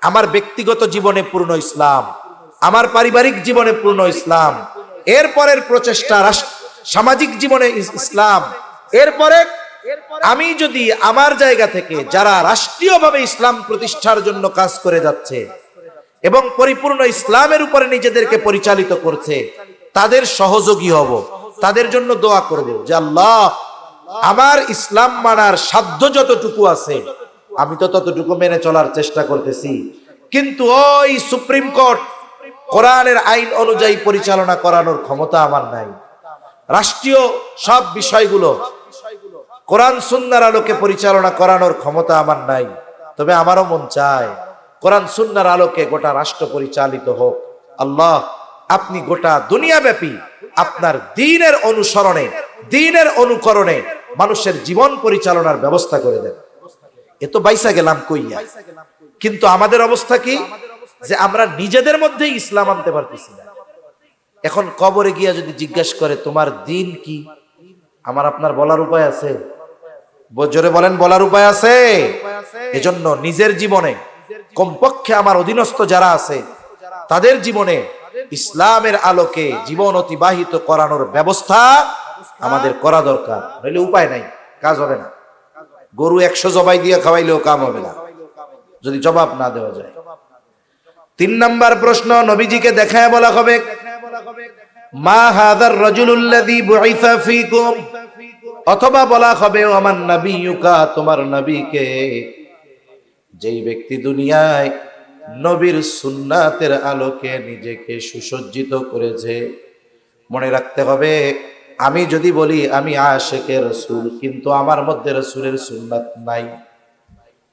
আমার ব্যক্তিগত জীবনে পূর্ণ ইসলাম, আমার পারিবারিক জীবনে পূর্ণ ইসলাম, এরপরের প্রচেষ্টা সামাজিক জীবনে ইসলাম, এরপরে আমি যদি আমার জায়গা থেকে যারা রাষ্ট্রীয়ভাবে ইসলাম প্রতিষ্ঠার জন্য কাজ করে যাচ্ছে এবং পরিপূর্ণ ইসলামের উপরে নিজেদেরকে পরিচালিত করছে, তাদের সহযোগী হব, তাদের জন্য দোয়া করব যে আল্লাহ আমার ইসলাম মানার সাধ্য যতটুকু আছে আমি তো ততটুকু মেনে চলার চেষ্টা করতেছি, কিন্তু ওই সুপ্রিম কোর্ট কোরআনের আইন অনুযায়ী পরিচালনা করানোর ক্ষমতা আমার নাই। রাষ্ট্রীয় সব বিষয়গুলো কোরআন সুন্নাহর আলোকে পরিচালনা করানোর ক্ষমতা আমার নাই, তবে আমারও মন চায় কোরআন সুন্নাহর আলোকে গোটা রাষ্ট্র পরিচালিত হোক। আল্লাহ আপনি গোটা দুনিয়াব্যাপী আপনার দ্বীনের অনুসরণে, দ্বীনের অনুকরণে মানুষের জীবন পরিচালনার ব্যবস্থা করে দেন। এ তো বাইসা গেলাম কইয়া, কিন্তু আমাদের অবস্থা কি যে আমরা নিজেদের মধ্যেই ইসলাম আনতে পারতেছি না। এখন কবরে গিয়া যদি জিজ্ঞাসা করে তোমার দ্বীন কি, আমার আপনার বলার উপায় আছে? জোরে বলেন, বলার উপায় আছে? এজন্য নিজের জীবনে কমপক্ষে আমার অধীনস্থ যারা আছে তাদের জীবনে ইসলামের আলোকে জীবন অতিবাহিত করানোর ব্যবস্থা আমাদের করা দরকার, নইলে উপায় নাই, কাজ হবে না। গরু 100 জবাই দিয়ে খাওয়াইলেও কাম হবে না যদি জবাব না দেওয়া যায়। 3 নাম্বার প্রশ্ন, নবীজিকে দেখায় বলা হবে মা হাযার রাজুলুল্লাযী বুইসা ফীকুম, অথবা বলা হবে ও আমার নবিয়ুকা, তোমার নবীকে, যেই ব্যক্তি দুনিয়ায় নবীর সুন্নাতের আলোকে নিজেকে সুসজ্জিত করেছে। মনে রাখতে হবে, আমি যদি বলি আমি আশিকে রাসূল কিন্তু আমার মধ্যে রাসূলের সুন্নাত নাই,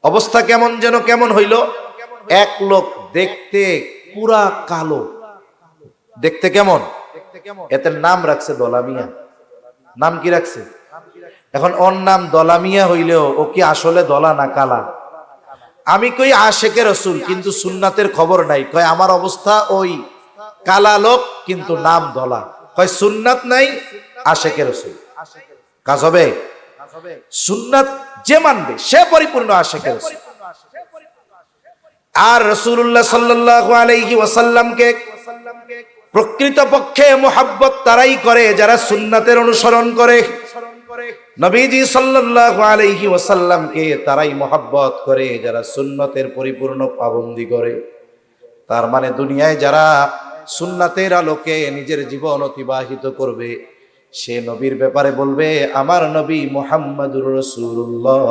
অবস্থা কেমন যেন কেমন হইল। এক লোক দেখতে পুরা কালো, দেখতে কেমন, এতে নাম রাখছে দলামিয়া। নাম কি রাখছে? এখন ওর নাম দলামিয়া হইলেও ও কি আসলে দলা না কালা? আমি কই আশিকে রাসূল কিন্তু সুন্নাতের খবর নাই, কয় আমার অবস্থা ওই কালা লোক কিন্তু নাম দলা, কয় সুন্নাত নাই আশিকে রাসূল। কাজ হবে? সুন্নাত যে মানবে সে পরিপূর্ণ আশিকে রাসূল। আর রাসূলুল্লাহ সাল্লাল্লাহু আলাইহি ওয়াসাল্লামকে প্রকৃতপক্ষে মুহাব্বত তারাই করে যারা সুন্নাতের অনুসরণ করে। নবীজি সাল্লাল্লাহু আলাইহি ওয়াসাল্লামকে তারাই মুহাব্বত করে যারা সুন্নতের পরিপূর্ণ পাবন্দী করে। তার মানে দুনিয়ায় যারা সুন্নাতের আলোকে নিজের জীবন অতিবাহিত করবে সে নবীর ব্যাপারে বলবে আমার নবী মুহাম্মাদুর রাসূলুল্লাহ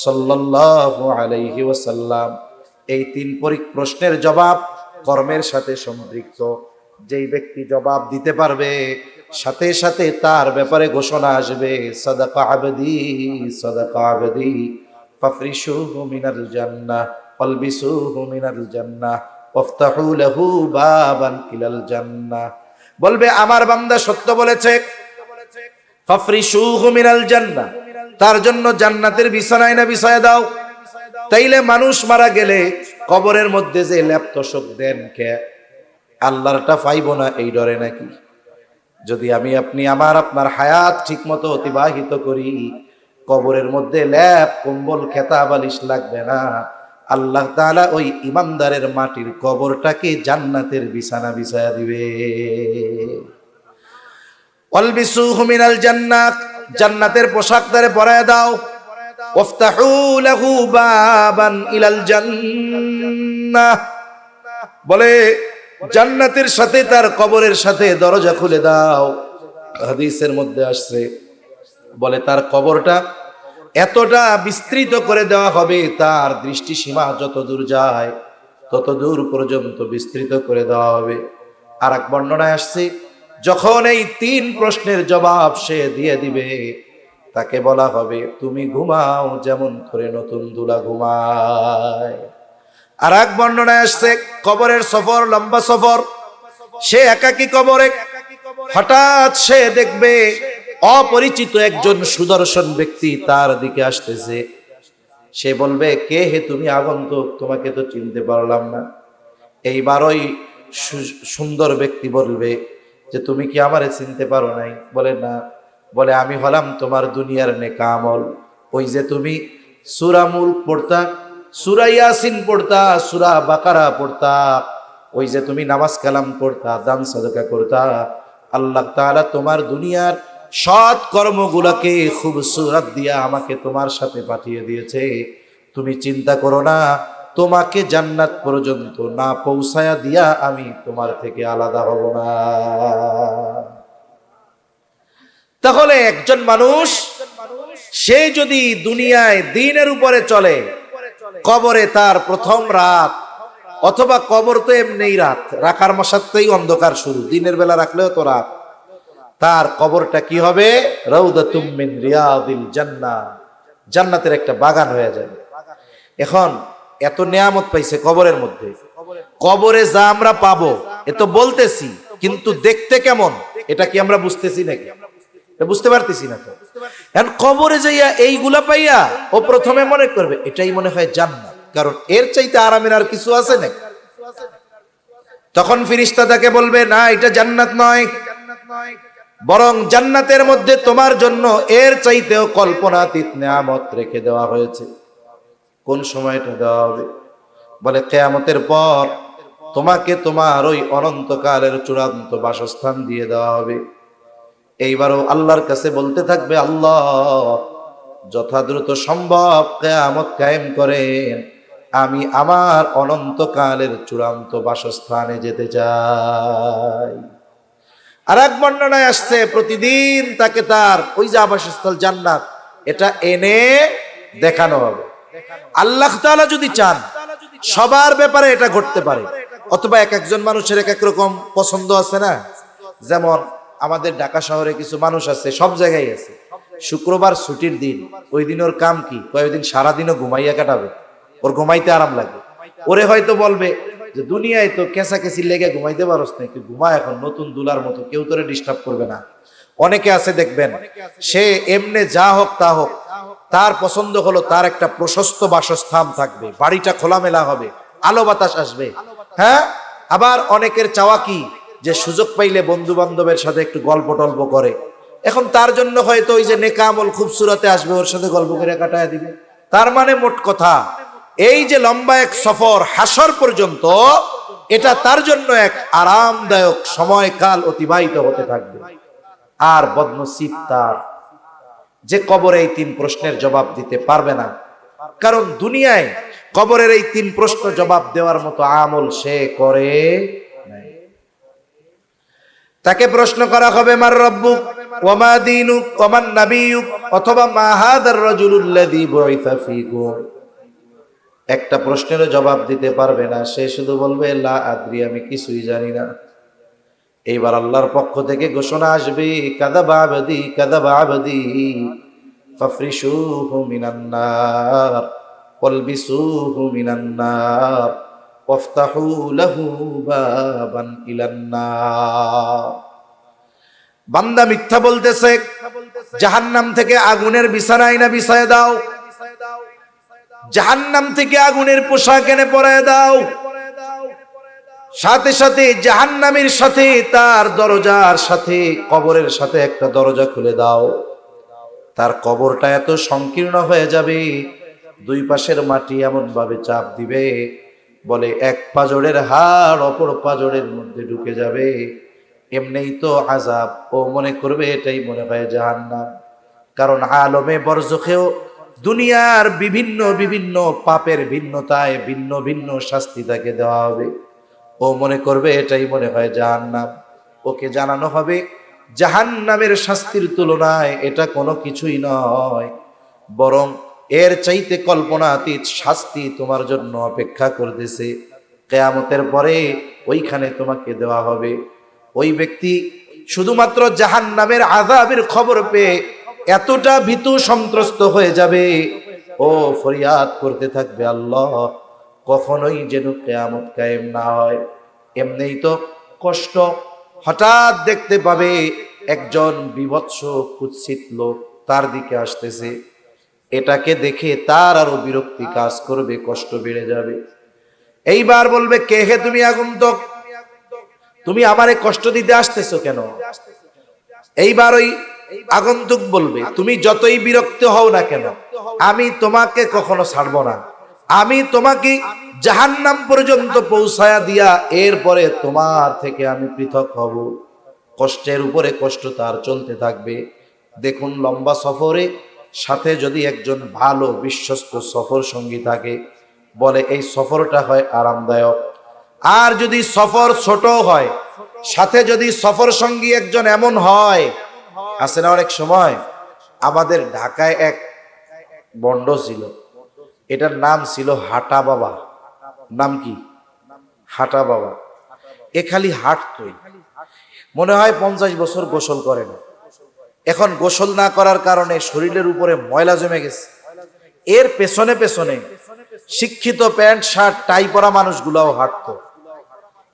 সাল্লাল্লাহু আলাইহি ওয়াসাল্লাম। এই 3 প্রশ্নের জবাব কর্মের সাথে সম্পৃক্ত। যেই ব্যক্তি জবাব দিতে পারবে সাথে সাথে তার ব্যাপারে ঘোষণা আসবে সাদাকা আবদি, সাদাকা আবদি, ফাফরিশুহু মিনাল জান্নাহ ওয়ালবিসুহু মিনাল জান্নাহ ওয়াফতাহু লাহু বাবান ইলাল জান্নাহ। বলবে আমার বান্দা সত্য বলেছে, ফাফরিশুহু মিনাল জান্নাহ, তার জন্য জান্নাতের বিছানায় না বিছায়া দাও। তাইলে মানুষ মারা গেলে কবরের মধ্যে যে লেপ তোশক দেন কে, আল্লাহরটা পাইব না এই ডরে নাকি? যদি আমি আপনি আমার আপনার হায়াত ঠিক মতো অতিবাহিত করি, কবরের মধ্যে লেপ কম্বল খেতা বালিশ লাগবে না। আল্লাহ তাআলা ওই ইমানদারের মাটির কবরটাকে জান্নাতের বিছানা বিছায়া দিবে। ওয়ালবিসুহু মিনাল জান্নাহ, জান্নাতের পোশাক তারে পরায়া দাও। ওয়াফতাহু লাহু বাবান ইলাল জান্নাহ, বলে জান্নাতের সাথে তার কবরের সাথে দরজা খুলে দাও। হাদিসের মধ্যে আসছে, বলে তার কবরটা এতটা বিস্তৃত করে দেওয়া হবে, তার দৃষ্টি সীমা যত দূর যায় তত দূর পর্যন্ত বিস্তৃত করে দেওয়া হবে। আর এক বর্ণনায় আসছে, যখন এই 3 প্রশ্নের জবাব সে দিয়ে দিবে তাকে বলা হবে তুমি ঘুমাও যেমন করে নতুন দুলা ঘুমায়। আর এক বর্ণনায় আসছে কবরের সফর লম্বা সফর, সে একাকী কবরে, হঠাৎ সে দেখবে অপরিচিত একজন সুদর্শন ব্যক্তি তার দিকে আসতেছে। সে বলবে কে হে তুমি আগন্তুক, তোমাকে তো চিনতে পারলাম না। এইবার ওই সুন্দর ব্যক্তি বলবে যে তুমি কি আমারে চিনতে পারো নাই? বলে না। বলে আমি হলাম তোমার দুনিয়ার নেকা আমল। ওই যে তুমি সূরা মুলক পড়তা, সূরা ইয়াসিন পড়তা, সূরা বাকারা পড়তা, ওই যে তুমি নামাজ কালাম পড়তা, দান সাদকা করতা, আল্লাহ তাআলা তোমার দুনিয়ার সৎ কর্মগুলোকে খুব সুরাত দিয়া আমাকে তোমার সাথে পাঠিয়ে দিয়েছে। তুমি চিন্তা করো না, তোমাকে জান্নাত পর্যন্ত না পৌঁছায়া দিয়া আমি তোমার থেকে আলাদা হব না। তাহলে একজন মানুষ সে যদি দুনিয়ায় দিনের উপরে চলে, কবরে তার প্রথম রাত, অথবা কবর তো এমনিই রাত, রাখার মশাতেই অন্ধকার শুরু, দিনের বেলা রাখলেও তো রাত। তার কবরটা কি হবে? রাউদাতুম মিন রিয়াদিল জান্নাহ, জান্নাতের একটা বাগান হয়ে যাবে। এখন এত নেয়ামত পাইছে কবরের মধ্যে, কবরে যা আমরা পাবো এ তো বলতেছি, কিন্তু দেখতে কেমন এটা কি আমরা বুঝতেছি নাকি? বুঝতে পারতেছি না তো। এখন কবরে যাইয়া এইগুলা পাইয়া ও প্রথমে মনে করবে এটাই মনে হয় জান্নাত, কারণ এর চাইতে আরামের আর কিছু আছে নাকি? তখন ফেরেশতা তাকে বলবে না, এটা জান্নাত নয়, বরং জান্নাতের মধ্যে তোমার জন্য এর চাইতেও কল্পনাতীত নেয়ামত রেখে দেওয়া হয়েছে। কোন সময়টা দেওয়া হবে? বলে কিয়ামতের পর তোমাকে তোমার ওই অনন্তকালের চূড়ান্ত বাসস্থান দিয়ে দেওয়া হবে। এইবারও আল্লাহর কাছে বলতে থাকবে, আল্লাহ যথাদ্রুত সম্ভব কিয়ামত কায়েম করেন, আমি আমার অনন্তকালের চূড়ান্ত বাসস্থানে যেতে চাই। আর এক বর্ণনায় আসছে প্রতিদিন তাকে তার ওই যে আবাসস্থল জান্নাত এটা এনে দেখানো হবে। আল্লাহ তাআলা যদি চান সবার ব্যাপারে এটা ঘটতে পারে, অথবা এক একজন মানুষের এক এক রকম পছন্দ আছে না। যেমন আমাদের ঢাকা শহরে কিছু মানুষ আছে, সব জায়গায় আছে, শুক্রবার ছুটির দিন, ওই দিন ওর কাম কি, কয়েকদিন সারাদিনও ঘুমাইয়া কাটাবে, ওর ঘুমাইতে আরাম লাগে। ওরে হয়তো বলবে যে দুনিয়ায় তো কেঁচাকেচি লেগে ঘুমাইতে পারস না, একটু ঘুমা, এখন নতুন দুলার মতো, কেউ তোরে ডিস্টার্ব করবে না। অনেকে আছে দেখবেন, সে এমনে যা হোক তা হোক, তার পছন্দ হলো তার একটা প্রশস্ত বাসস্থান থাকবে, বাড়িটা খোলামেলা হবে, আলো বাতাস আসবে। হ্যাঁ, আবার অনেকের চাওয়া কি, যে সুযোগ পাইলে বন্ধু বান্ধবের সাথে একটু গল্প টল্প করে। এখন তার জন্য হয়তো ওই যে নেকা আমল খুবসুরতে আসবে, ওর সাথে গল্প করে কাটায় দিবে। তার মানে মোট কথা, এই যে লম্বা এক সফর হাসর পর্যন্ত, এটা তার জন্য এক আরামদায়ক সময়কাল অতিবাহিত হতে থাকবে। আর বদনসিব তার যে কবরে এই তিন প্রশ্নের জবাব দিতে পারবে না, কারণ দুনিয়ায় কবরের এই তিন প্রশ্ন জবাব দেওয়ার মতো আমল সে করে নাই। তাকে প্রশ্ন করা হবে, মার রব্বুক ওয়া মা দীনুক ওয়া মান নাবিয়ুক, অথবা মা হাদার রাজুলুল্লাযী বুইসা ফীকুম। একটা প্রশ্নের জবাব দিতে পারবে না, সে শুধু বলবে লা আদ্রি, আমি কিছুই জানি না। এইবার আল্লাহর পক্ষ থেকে ঘোষণা আসবে, কাযাবা আবদি কাযাবা আবদি ফাফরিশুহু মিনান নার ওয়ালবিসুহু মিনান নার ওয়াফতাহু লাহু বাবান ইলান নার। বান্দা মিথ্যা বলতেছে, জাহান্নাম থেকে আগুনের বিছানা আইনা বিছায় দাও, জাহান্নাম থেকে আগুনের পোশাক এনে পরায় দাও। সাথে সাথে জাহান্নামের সাথে তার দরজার সাথে কবরের সাথে একটা দরজা খুলে দাও। তার কবরটা এত সংকীর্ণ হয়ে যাবে, দুই পাশের মাটি এমন ভাবে চাপ দিবে, বলে এক পাজরের হাড় অপর পাজরের মধ্যে ঢুকে যাবে। এমনিই তো আযাব, ও মনে করবে এটাই মনে হয় জাহান্নাম। কারণ আলমে বরজখেও দুনিয়ার বিভিন্ন বিভিন্ন পাপের ভিন্নতায় ভিন্ন ভিন্ন শাস্তি তাকে দেওয়া হবে। ও মনে করবে এটাই মনে হয় জাহান্নাম। ওকে জানানো হবে জাহান্নামের শাস্তির তুলনায় এটা কোনো কিছুই নয়, বরং এর চাইতে কল্পনাতীত শাস্তি তোমার জন্য অপেক্ষা করতেছে। কিয়ামতের পরে ওইখানে তোমাকে দেওয়া হবে। ওই ব্যক্তি শুধুমাত্র জাহান্নামের আযাবের খবর পেয়ে এতটা ভীতু সন্ত্রস্ত হয়ে যাবে, ও ফরিয়াদ করতে থাকবে, আল্লাহ কখনোই যেন কিয়ামত কায়েম না হয়। এমনিই তো কষ্ট, হঠাৎ দেখতে পাবে একজন বিভৎস কুৎসিত লোক তার দিকে আসতেছে, এটাকে দেখে তার আরো বিরক্তি কাজ করবে, কষ্ট বেড়ে যাবে। এইবার বলবে, কে হে তুমি আগন্তুক? তুমি আমারে কষ্ট দিতে আসতেছো কেন? এইবার ওই আগন্তুক বলবে, তুমি যতই বিরক্ত হও না কেন, আমি তোমাকে কখনো ছাড়বো না। আমি তোমাকে জাহান্নাম পর্যন্ত পৌঁছায়া দিয়া এরপরে তোমার থেকে আমি পৃথক হব। কষ্টের উপরে কষ্ট তার চলতে থাকবে। দেখুন, লম্বা সফরে সাথে যদি একজন ভালো বিশ্বস্ত সফর সঙ্গী থাকে, বলে এই সফরটা হয় আরামদায়ক। আর যদি সফর ছোট হয়, সাথে যদি সফর সঙ্গী একজন এমন হয়, আছে না অনেক সময়। আমাদের ঢাকায় এক বন্ড ছিল, এটার নাম ছিল হাঁটা বাবা। নাম কি? হাঁটা বাবা। এ খালি হাঁটতই, মনে হয় 50 বছর গোসল করে না। এখন গোসল না করার কারণে শরীরের উপরে ময়লা জমে গেছে। এর পেছনে পেছনে শিক্ষিত প্যান্ট শার্ট টাই পরা মানুষগুলাও হাঁটতো।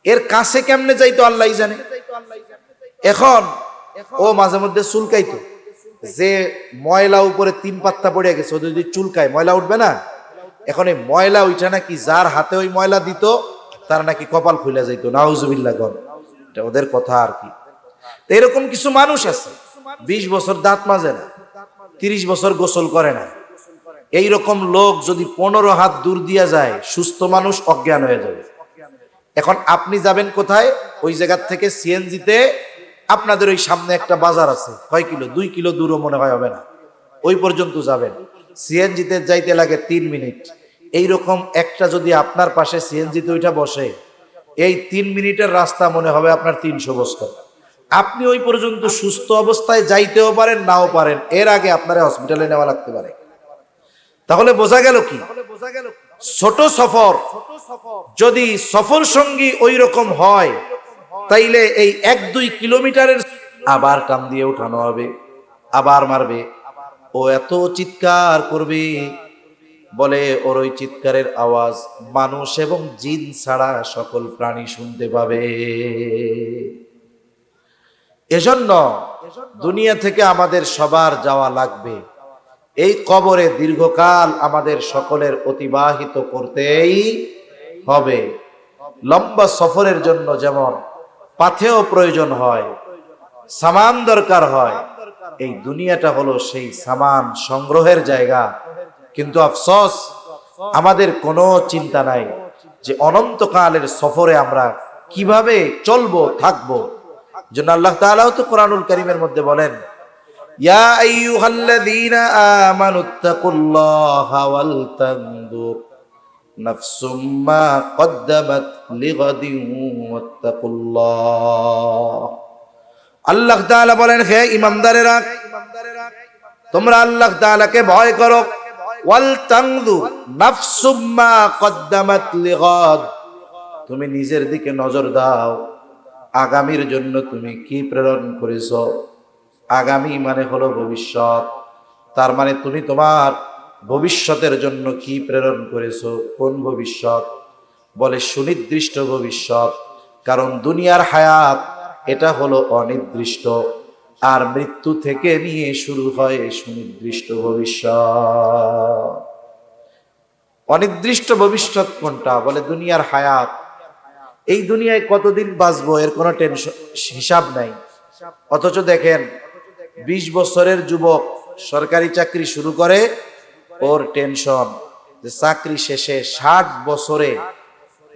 এর কাছে কেমনে যাইতো আল্লাহ জানে। এখন ও মাঝে মধ্যে চুলকাইতো, যে ময়লা উপরে 3 পাত্তা পড়ে গেছে, ও যদি চুলকায় ময়লা উঠবে না। এখন এই ময়লা ওইটা নাকি যার হাতে ওই ময়লা দিত তার নাকি কপাল খুলে যাইতো। নাউজুবিল্লাহ গণ, এটা ওদের কথা আর কি। তো এরকম কিছু মানুষ আছে 20 বছর দাঁত মাজে না, 30 বছর গোসল করে না। এইরকম লোক যদি 15 হাত দূর দিয়া যায়, সুস্থ মানুষ অজ্ঞান হয়ে যাবে। এখন আপনি যাবেন কোথায়? ওই জায়গার থেকে সিএনজিতে, আপনাদের ওই সামনে একটা বাজার আছে, কয় কিলো, 2 কিলো দূরও মনে হয় হবে না, ওই পর্যন্ত যাবেন। সিএনজিতে যাইতে লাগে 3 মিনিট। এইরকম একটা যদি আপনার পাশে সিএনজিতে ওইটা বসে, এই 3 মিনিটের রাস্তা মনে হবে আপনার 300 বছর। আপনি ওই পর্যন্ত সুস্থ অবস্থায় যাইতেও পারেন, নাও পারেন। এর আগে আপনারা হসপিটালে নেওয়া লাগতে পারে। তাহলে বোঝা গেল কি, ছোট সফর যদি সফর সঙ্গী ওই রকম হয়, তাইলে এই 1-2 কিলোমিটারের আবার টান দিয়ে উঠানো হবে, আবার মারবে। ও এত চিৎকার করবে, বলে ওর ওই চিৎকারের আওয়াজ মানুষ এবং জিন ছাড়া সকল প্রাণী শুনতে পাবে। এজন্য দুনিয়া থেকে আমাদের সবার যাওয়া লাগবে। এই কবরে দীর্ঘকাল আমাদের সকলের অতিবাহিত করতেই হবে। লম্বা সফরের জন্য যেমন পাথেয় প্রয়োজন হয়, সামান দরকার হয়, এই দুনিয়াটা হলো সেই সামান সংগ্রহের জায়গা। কিন্তু আফসোস, আমাদের কোনো চিন্তা নাই যে অনন্তকালের সফরে আমরা কিভাবে চলবো, থাকবো। জন্য আল্লাহ তাআলাও তো কোরআনুল কারীমের মধ্যে বলেন, ইয়া আইয়ুহাল্লাযীনা আমানুত্তাকুল্লাহা ওয়াল তানজুর নাফসুম মা কদ্দামাত লিগাদিন ওয়াত্তাকুল্লাহ। আল্লাহ তাআলা বলেন, হে ঈমানদারেরা, তোমরা আল্লাহ তাআলাকে ভয় করো। ওয়াল তানজুর নাফসুম মা কদ্দামাত লিগাদ, তুমি নিজের দিকে নজর দাও, আগামীর জন্য তুমি কি প্রেরণ করেছো। আগামী মানে হলো ভবিষ্যৎ। তার মানে তুমি তোমার ভবিষ্যতের জন্য কি প্রেরণ করেছো। কোন ভবিষ্যৎ? বলে সুনির্দিষ্ট ভবিষ্যৎ। কারণ দুনিয়ার হায়াত এটা হলো অনির্দিষ্ট, আর মৃত্যু থেকে নিয়ে শুরু হয় সুনির্দিষ্ট ভবিষ্যৎ। অনির্দিষ্ট ভবিষ্যৎ কোনটা? বলে দুনিয়ার হায়াত। এই দুনিয়ায় কতদিন বাঁচবো এর কোনো টেনশন হিসাব নাই। অথচ দেখেন 20 বছরের যুবক সরকারি চাকরি শুরু করে, ওর টেনশন যে চাকরি শেষে 60 বছরে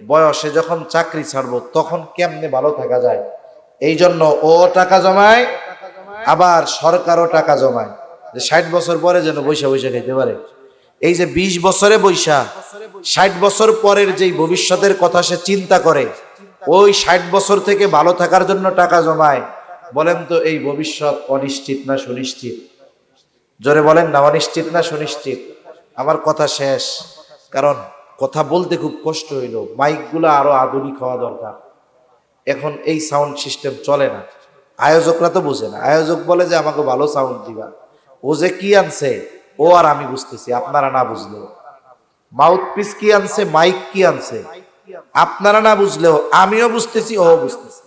বয়সে যখন চাকরি ছাড়বো তখন কেমনে ভালো থাকা যায়। এই জন্য ও টাকা জমায়, আবার সরকারও টাকা জমায় যে 60 বছর পরে যেন বৈশা বৈশা খেতে পারে। এই যে 20 বছরে বৈশা 60 বছর পরের যেই ভবিষ্যতের কথা সে চিন্তা করে, ওই 60 বছর থেকে ভালো থাকার জন্য টাকা জমায়। বলেন তো এই ভবিষ্যৎ অনিশ্চিত না সুনিশ্চিত? জোরে বলেন না, অনিশ্চিত না সুনিশ্চিত? আমার কথা শেষ, কারণ কথা বলতে খুব কষ্ট হইল। মাইকগুলো আরো আধুনিক হওয়া দরকার। এখন এই সাউন্ড সিস্টেম চলে না, আয়োজকরা তো বুঝে না। আয়োজক বলে যে আমাকে ভালো সাউন্ড দিবা, ও যে কি আনছে ও আর আমি বুঝতেছি, আপনারা না বুঝলেও। মাউথ পিস কি আনছে, মাইক কি আনছে, আপনারা না বুঝলেও আমিও বুঝতেছি, ও বুঝতেছি।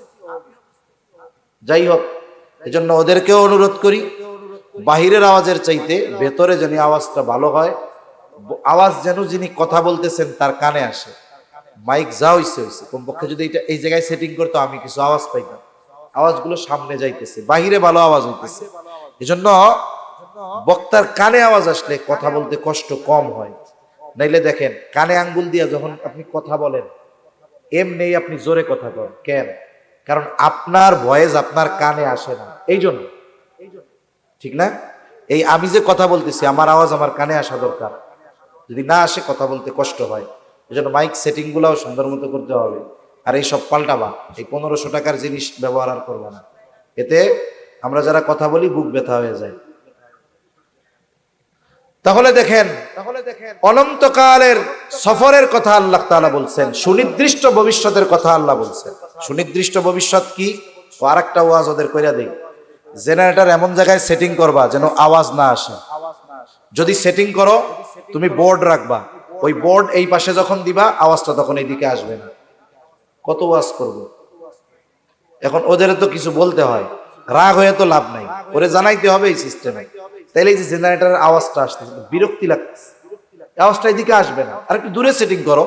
যাই হোক, এজন্য ওদেরকেও অনুরোধ করি, বাহিরের আওয়াজের চাইতে ভেতরে যেন আওয়াজটা ভালো হয়। আওয়াজ যেন যিনি কথা বলতেছেন তার কানে আসে। মাইক যা হইছে হইছে, কমপক্ষে যদি এটা এই জায়গায় সেটিং করতো আমি কিছু আওয়াজ পাইতাম। আওয়াজগুলো সামনে যাইতেছে, বাহিরে ভালো আওয়াজ হইতেছে। এজন্য বক্তার কানে আওয়াজ আসলে কথা বলতে কষ্ট কম হয়। নাইলে দেখেন কানে আঙ্গুল দিয়া যখন আপনি কথা বলেন এমনি আপনি জোরে কথা বলেন কেন? কারণ আপনার ভয়েস আপনার কানে আসে না, এই জন্য। ঠিক না? এই আমি যে কথা বলতেছি আমার আওয়াজ আমার কানে আসা দরকার, যদি না আসে কথা বলতে কষ্ট হয়। এই জন্য মাইক সেটিং গুলাও সুন্দর মতো করতে হবে। আর এই সব পাল্টাবা, এই 1500 টাকার জিনিস ব্যবহার আর করবা না, এতে আমরা যারা কথা বলি বুক ব্যথা হয়ে যায়। তাহলে দেখেন অনন্তকালের সফরের কথা আল্লাহ তাআলা বলছেন, সুনির্দিষ্ট ভবিষ্যতের কথা আল্লাহ বলছেন। সুনির্দিষ্ট ভবিষ্যৎ কি? ও আরেকটা ওয়াজ ওদের কইরা দেই, জেনারেটর এমন জায়গায় সেটিং করবা যেন আওয়াজ না আসে। যদি সেটিং করো তুমি বোর্ড রাখবা, ওই বোর্ড এই পাশে যখন দিবা আওয়াজটা তখন এইদিকে আসবে না। কত ওয়াজ করবো? এখন ওদের তো কিছু বলতে হয়, রাগ হয়ে তো লাভ নাই, ওরে জানাইতে হবে এই সিস্টেমে। তাইলে এই যে জেনারেটরের আওয়াজটা আসতেছে, বিরক্তি লাগতেছে, আওয়াজটা এদিকে আসবে না। আর একটু দূরে সেটিং করো,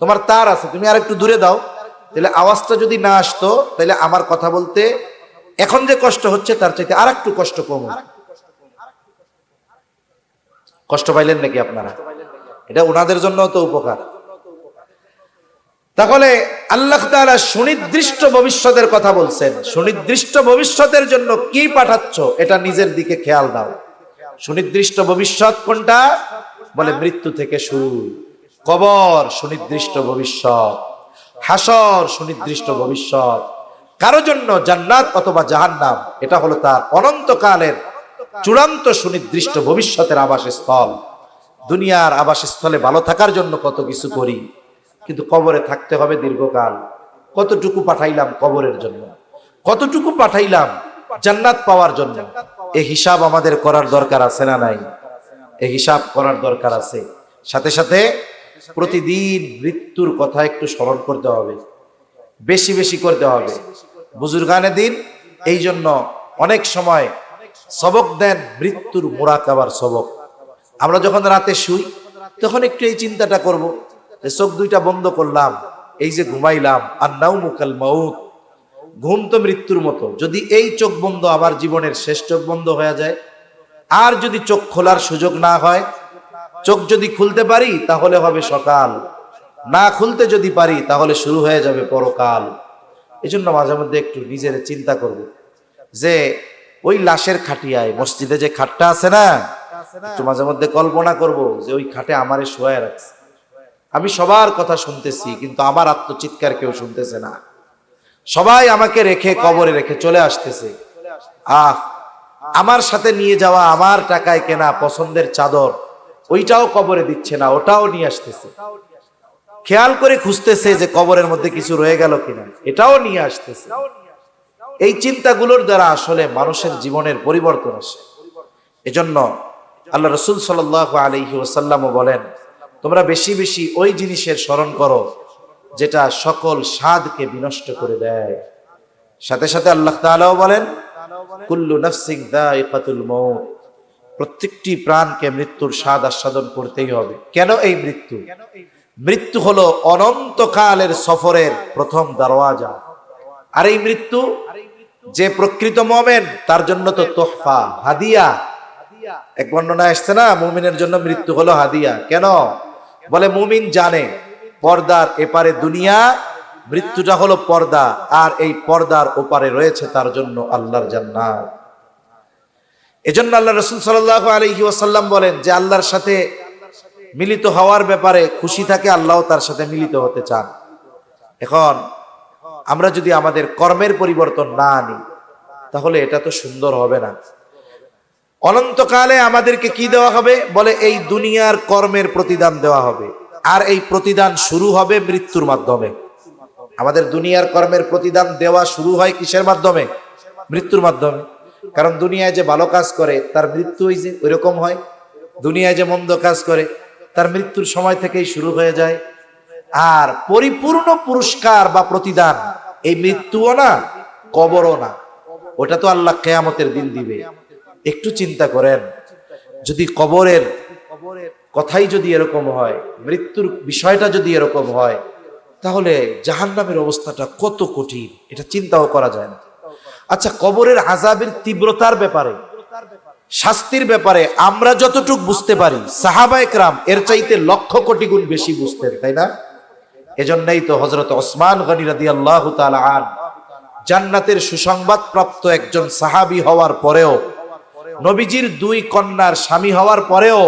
তোমার তার আছে তুমি আর একটু দূরে দাও, তাহলে আওয়াজটা যদি না আসতো তাহলে আমার কথা বলতে এখন যে কষ্ট হচ্ছে তার চাইতে আর একটু কষ্ট কম। কষ্ট পাইলেন নাকি আপনারা? এটা ওনাদের জন্য তো উপকার। তাহলে আল্লাহ তাআলা সুনির্দিষ্ট ভবিষ্যতের কথা বলছেন। সুনির্দিষ্ট ভবিষ্যতের জন্য কি পাঠাচ্ছ এটা নিজের দিকে খেয়াল দাও। সুনির্দিষ্ট ভবিষ্যৎ কোনটা? বলে মৃত্যু থেকে শুরু, কবর সুনির্দিষ্ট ভবিষ্যৎ, হাসর সুনির্দিষ্ট ভবিষ্যৎ, কারো জন্য জান্নাত অথবা জাহান্নাম এটা হলো তার অনন্তকালের চূড়ান্ত সুনির্দিষ্ট ভবিষ্যতের আবাসস্থল। দুনিয়ার আবাসস্থলে ভালো থাকার জন্য কত কিছু করি, কিন্তু কবরে থাকতে হবে দীর্ঘকাল। কতটুকু পাঠাইলাম কবরের জন্য, কতটুকু পাঠাইলাম জান্নাত পাওয়ার জন্য? এই হিসাব আমাদের করার দরকার আছে না নাই? এই হিসাব করার দরকার আছে। সাথে সাথে প্রতিদিন মৃত্যুর কথা একটু স্মরণ করতে হবে, বেশি বেশি করতে হবে। বুজুর্গানে দিন এই জন্য অনেক সময় সবক দেন মৃত্যুর মুরাকাবার সবক। আমরা যখন রাতে শুই তখন একটু এই চিন্তাটা করব যে চোখ দুইটা বন্ধ করলাম, এই যে ঘুমাইলাম, আর নাউমু কাল মাউত, ঘুম তো মৃত্যুর মতো। যদি এই চোখ বন্ধ আমার জীবনের শেষ চোখ বন্ধ হয়ে যায়, আর যদি চোখ খোলার সুযোগ না হয়, চোখ যদি খুলতে পারি তাহলে হবে সকাল, না খুলতে যদি পারি তাহলে শুরু হয়ে যাবে পরকাল। এই জন্য মাঝে মধ্যে একটু নিজের চিন্তা করব যে ওই লাশের খাটিয়ায় মসজিদে যে খাটটা আছে না, একটু মাঝে মধ্যে কল্পনা করব যে ওই খাটে আমারে শোয়ায় রাখছে। আমি সবার কথা শুনতেছি কিন্তু আমার আত্মচিৎকার কেউ শুনতেছে না। সবাই আমাকে রেখে কবরে রেখে চলে আসতেছে। আমার সাথে নিয়ে যাওয়া আমার টাকায় কেনা পছন্দের চাদর ওইটাও কবরে দিচ্ছে না, ওটাও নিয়ে আসতেছে। খেয়াল করে খুঁজতেছে যে কবরের মধ্যে কিছু রয়ে গেল কিনা, এটাও নিয়ে আসতেছে। এই চিন্তাগুলোর দ্বারা আসলে মানুষের জীবনের পরিবর্তন আসে। এজন্য আল্লাহ রাসূল সাল্লাল্লাহু আলাইহি ওয়াসাল্লামও বলেন, তোমরা বেশি বেশি ওই জিনিসের স্মরণ করো যেটা সকল স্বাদকে বিনষ্ট করে দেয়। সাথে সাথে আল্লাহ তাআলাও বলেন, কুল্লু নাফসিন যায়িকাতুল মাউত, প্রত্যেকটি প্রাণকে মৃত্যুর স্বাদ আস্বাদন করতেই হবে। কেন এই মৃত্যু? মৃত্যু হলো অনন্তকালের সফরের প্রথম দরওয়াজা। আর এই মৃত্যু যে প্রকৃত মুমিন তার জন্য তো তোহফা, হাদিয়া। এক বর্ণনা আসছে না, মুমিনের জন্য মৃত্যু হলো হাদিয়া। কেন? বলে মুমিন জানে পর্দার এপারে দুনিয়া, মৃত্যুটা হলো পর্দা, আর এই পর্দার ওপারে রয়েছে তার জন্য আল্লাহর জান্নাত। এজন্য আল্লাহ রাসূল সাল্লাল্লাহু আলাইহি ওয়াসাল্লাম বলেন যে আল্লাহর সাথে মিলিত হওয়ার ব্যাপারে খুশি থাকে, আল্লাহ তার সাথে মিলিত হতে চান। এখন আমরা যদি আমাদের কর্মের পরিবর্তন না আনি তাহলে এটা তো সুন্দর হবে না। অনন্তকালে আমাদেরকে কি দেওয়া হবে? বলে এই দুনিয়ার কর্মের প্রতিদান দেওয়া হবে, আর এই প্রতিদান শুরু হবে মৃত্যুর মাধ্যমে। আমাদের দুনিয়ার কর্মের প্রতিদান দেওয়া শুরু হয় কিসের মাধ্যমে? মৃত্যুর মাধ্যমে। কারণ দুনিয়ায় যে ভালো কাজ করে তার মৃত্যু ওইরকম হয়, দুনিয়ায় যে মন্দ কাজ করে তার মৃত্যুর সময় থেকেই শুরু হয়ে যায়। আর পরিপূর্ণ পুরস্কার বা প্রতিদান এই মৃত্যুও না, কবরও না, ওটা তো আল্লাহ কিয়ামতের দিন দিবে। একটু চিন্তা করেন, যদি কবরের কথাই যদি এরকম হয়, মৃত্যুর বিষয়টা যদি এরকম হয়, তাহলে জাহান্নামের অবস্থাটা কত কঠিন, এটা চিন্তাও করা যায় না। আচ্ছা, কবরের আযাবের তীব্রতার ব্যাপারে, শাস্তির ব্যাপারে আমরা যতটুকু বুঝতে পারি, সাহাবায়ে কেরাম এর চাইতে লক্ষ কোটি গুণ বেশি বুঝতেন, তাই না? এজন্যই তো হযরত ওসমান গনি রাদিয়াল্লাহু তাআলা আন জান্নাতের সুসংবাদ প্রাপ্ত একজন সাহাবী হওয়ার পরেও, নবীজির দুই কন্যার স্বামী হওয়ার পরেও,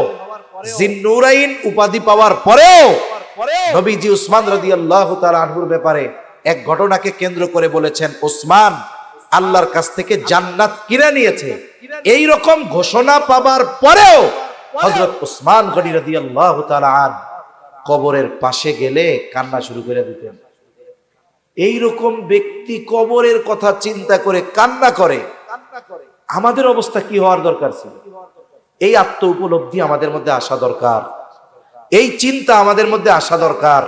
জিন্নুরাইন উপাধি পাওয়ার পরেও নবীজি উসমান রাদিয়াল্লাহু তাআলা আনহুর ব্যাপারে এক ঘটনাকে কেন্দ্র করে বলেছেন, ওসমান আল্লাহর কাছ থেকে জান্নাত কিনে নিয়েছে। এই রকম ঘোষণা পাবার পরেও হযরত ওসমান গনি রাদিয়াল্লাহু তাআলা আন কবরের পাশে গেলে কান্না শুরু করে দিতেন। এই রকম ব্যক্তি কবরের কথা চিন্তা করে কান্না করে, আমাদের অবস্থা কি হওয়ার দরকার ছিল? এই আত্ম উপলব্ধি আমাদের মধ্যে আসা দরকার, এই চিন্তা আমাদের মধ্যে আসা দরকার।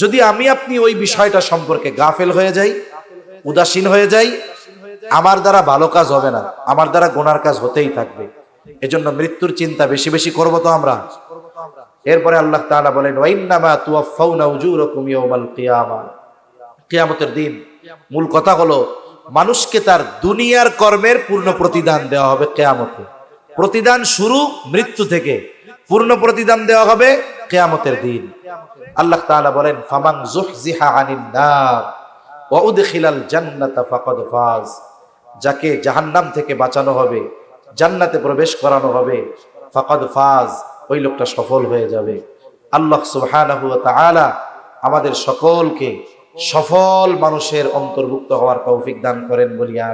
যদি আমি আপনি ওই বিষয়টা সম্পর্কে গাফেল হয়ে যাই, উদাসীন হয়ে যাই, আমার দ্বারা ভালো কাজ হবে না, আমার দ্বারা গুনার কাজ হতেই থাকবে। এজন্য মৃত্যুর চিন্তা বেশি বেশি করব তো আমরা। এরপরে আল্লাহ তাআলা বলেন, ওয়াইন্নামা তুওয়াফাউনা উজুরাকুম ইয়াওমাল কিয়ামা, কিয়ামতের দিন মূল কথা হলো মানুষকে তার দুনিয়ার কর্মের পূর্ণ প্রতিদান দেওয়া হবে কিয়ামতে। প্রতিদান শুরু মৃত্যু থেকে, পূর্ণ প্রতিদান দেওয়া হবে কিয়ামতের দিন। আল্লাহ তাআলা বলেন, ফামান যুহজিহা আনিন নার ওয়া উদখিলাল জান্নাতা ফাকাদ ফাজ, যাকে জাহান্নাম থেকে বাঁচানো হবে, জান্নাতে প্রবেশ করানো হবে, ফাকাদ ফাজ, ওই লোকটা সফল হয়ে যাবে। আল্লাহ সুবহানাহু ওয়া তাআলা আমাদের সকলকে সফল মানুষের অন্তর্ভুক্ত হওয়ার তৌফিক দান করেন বলিয়া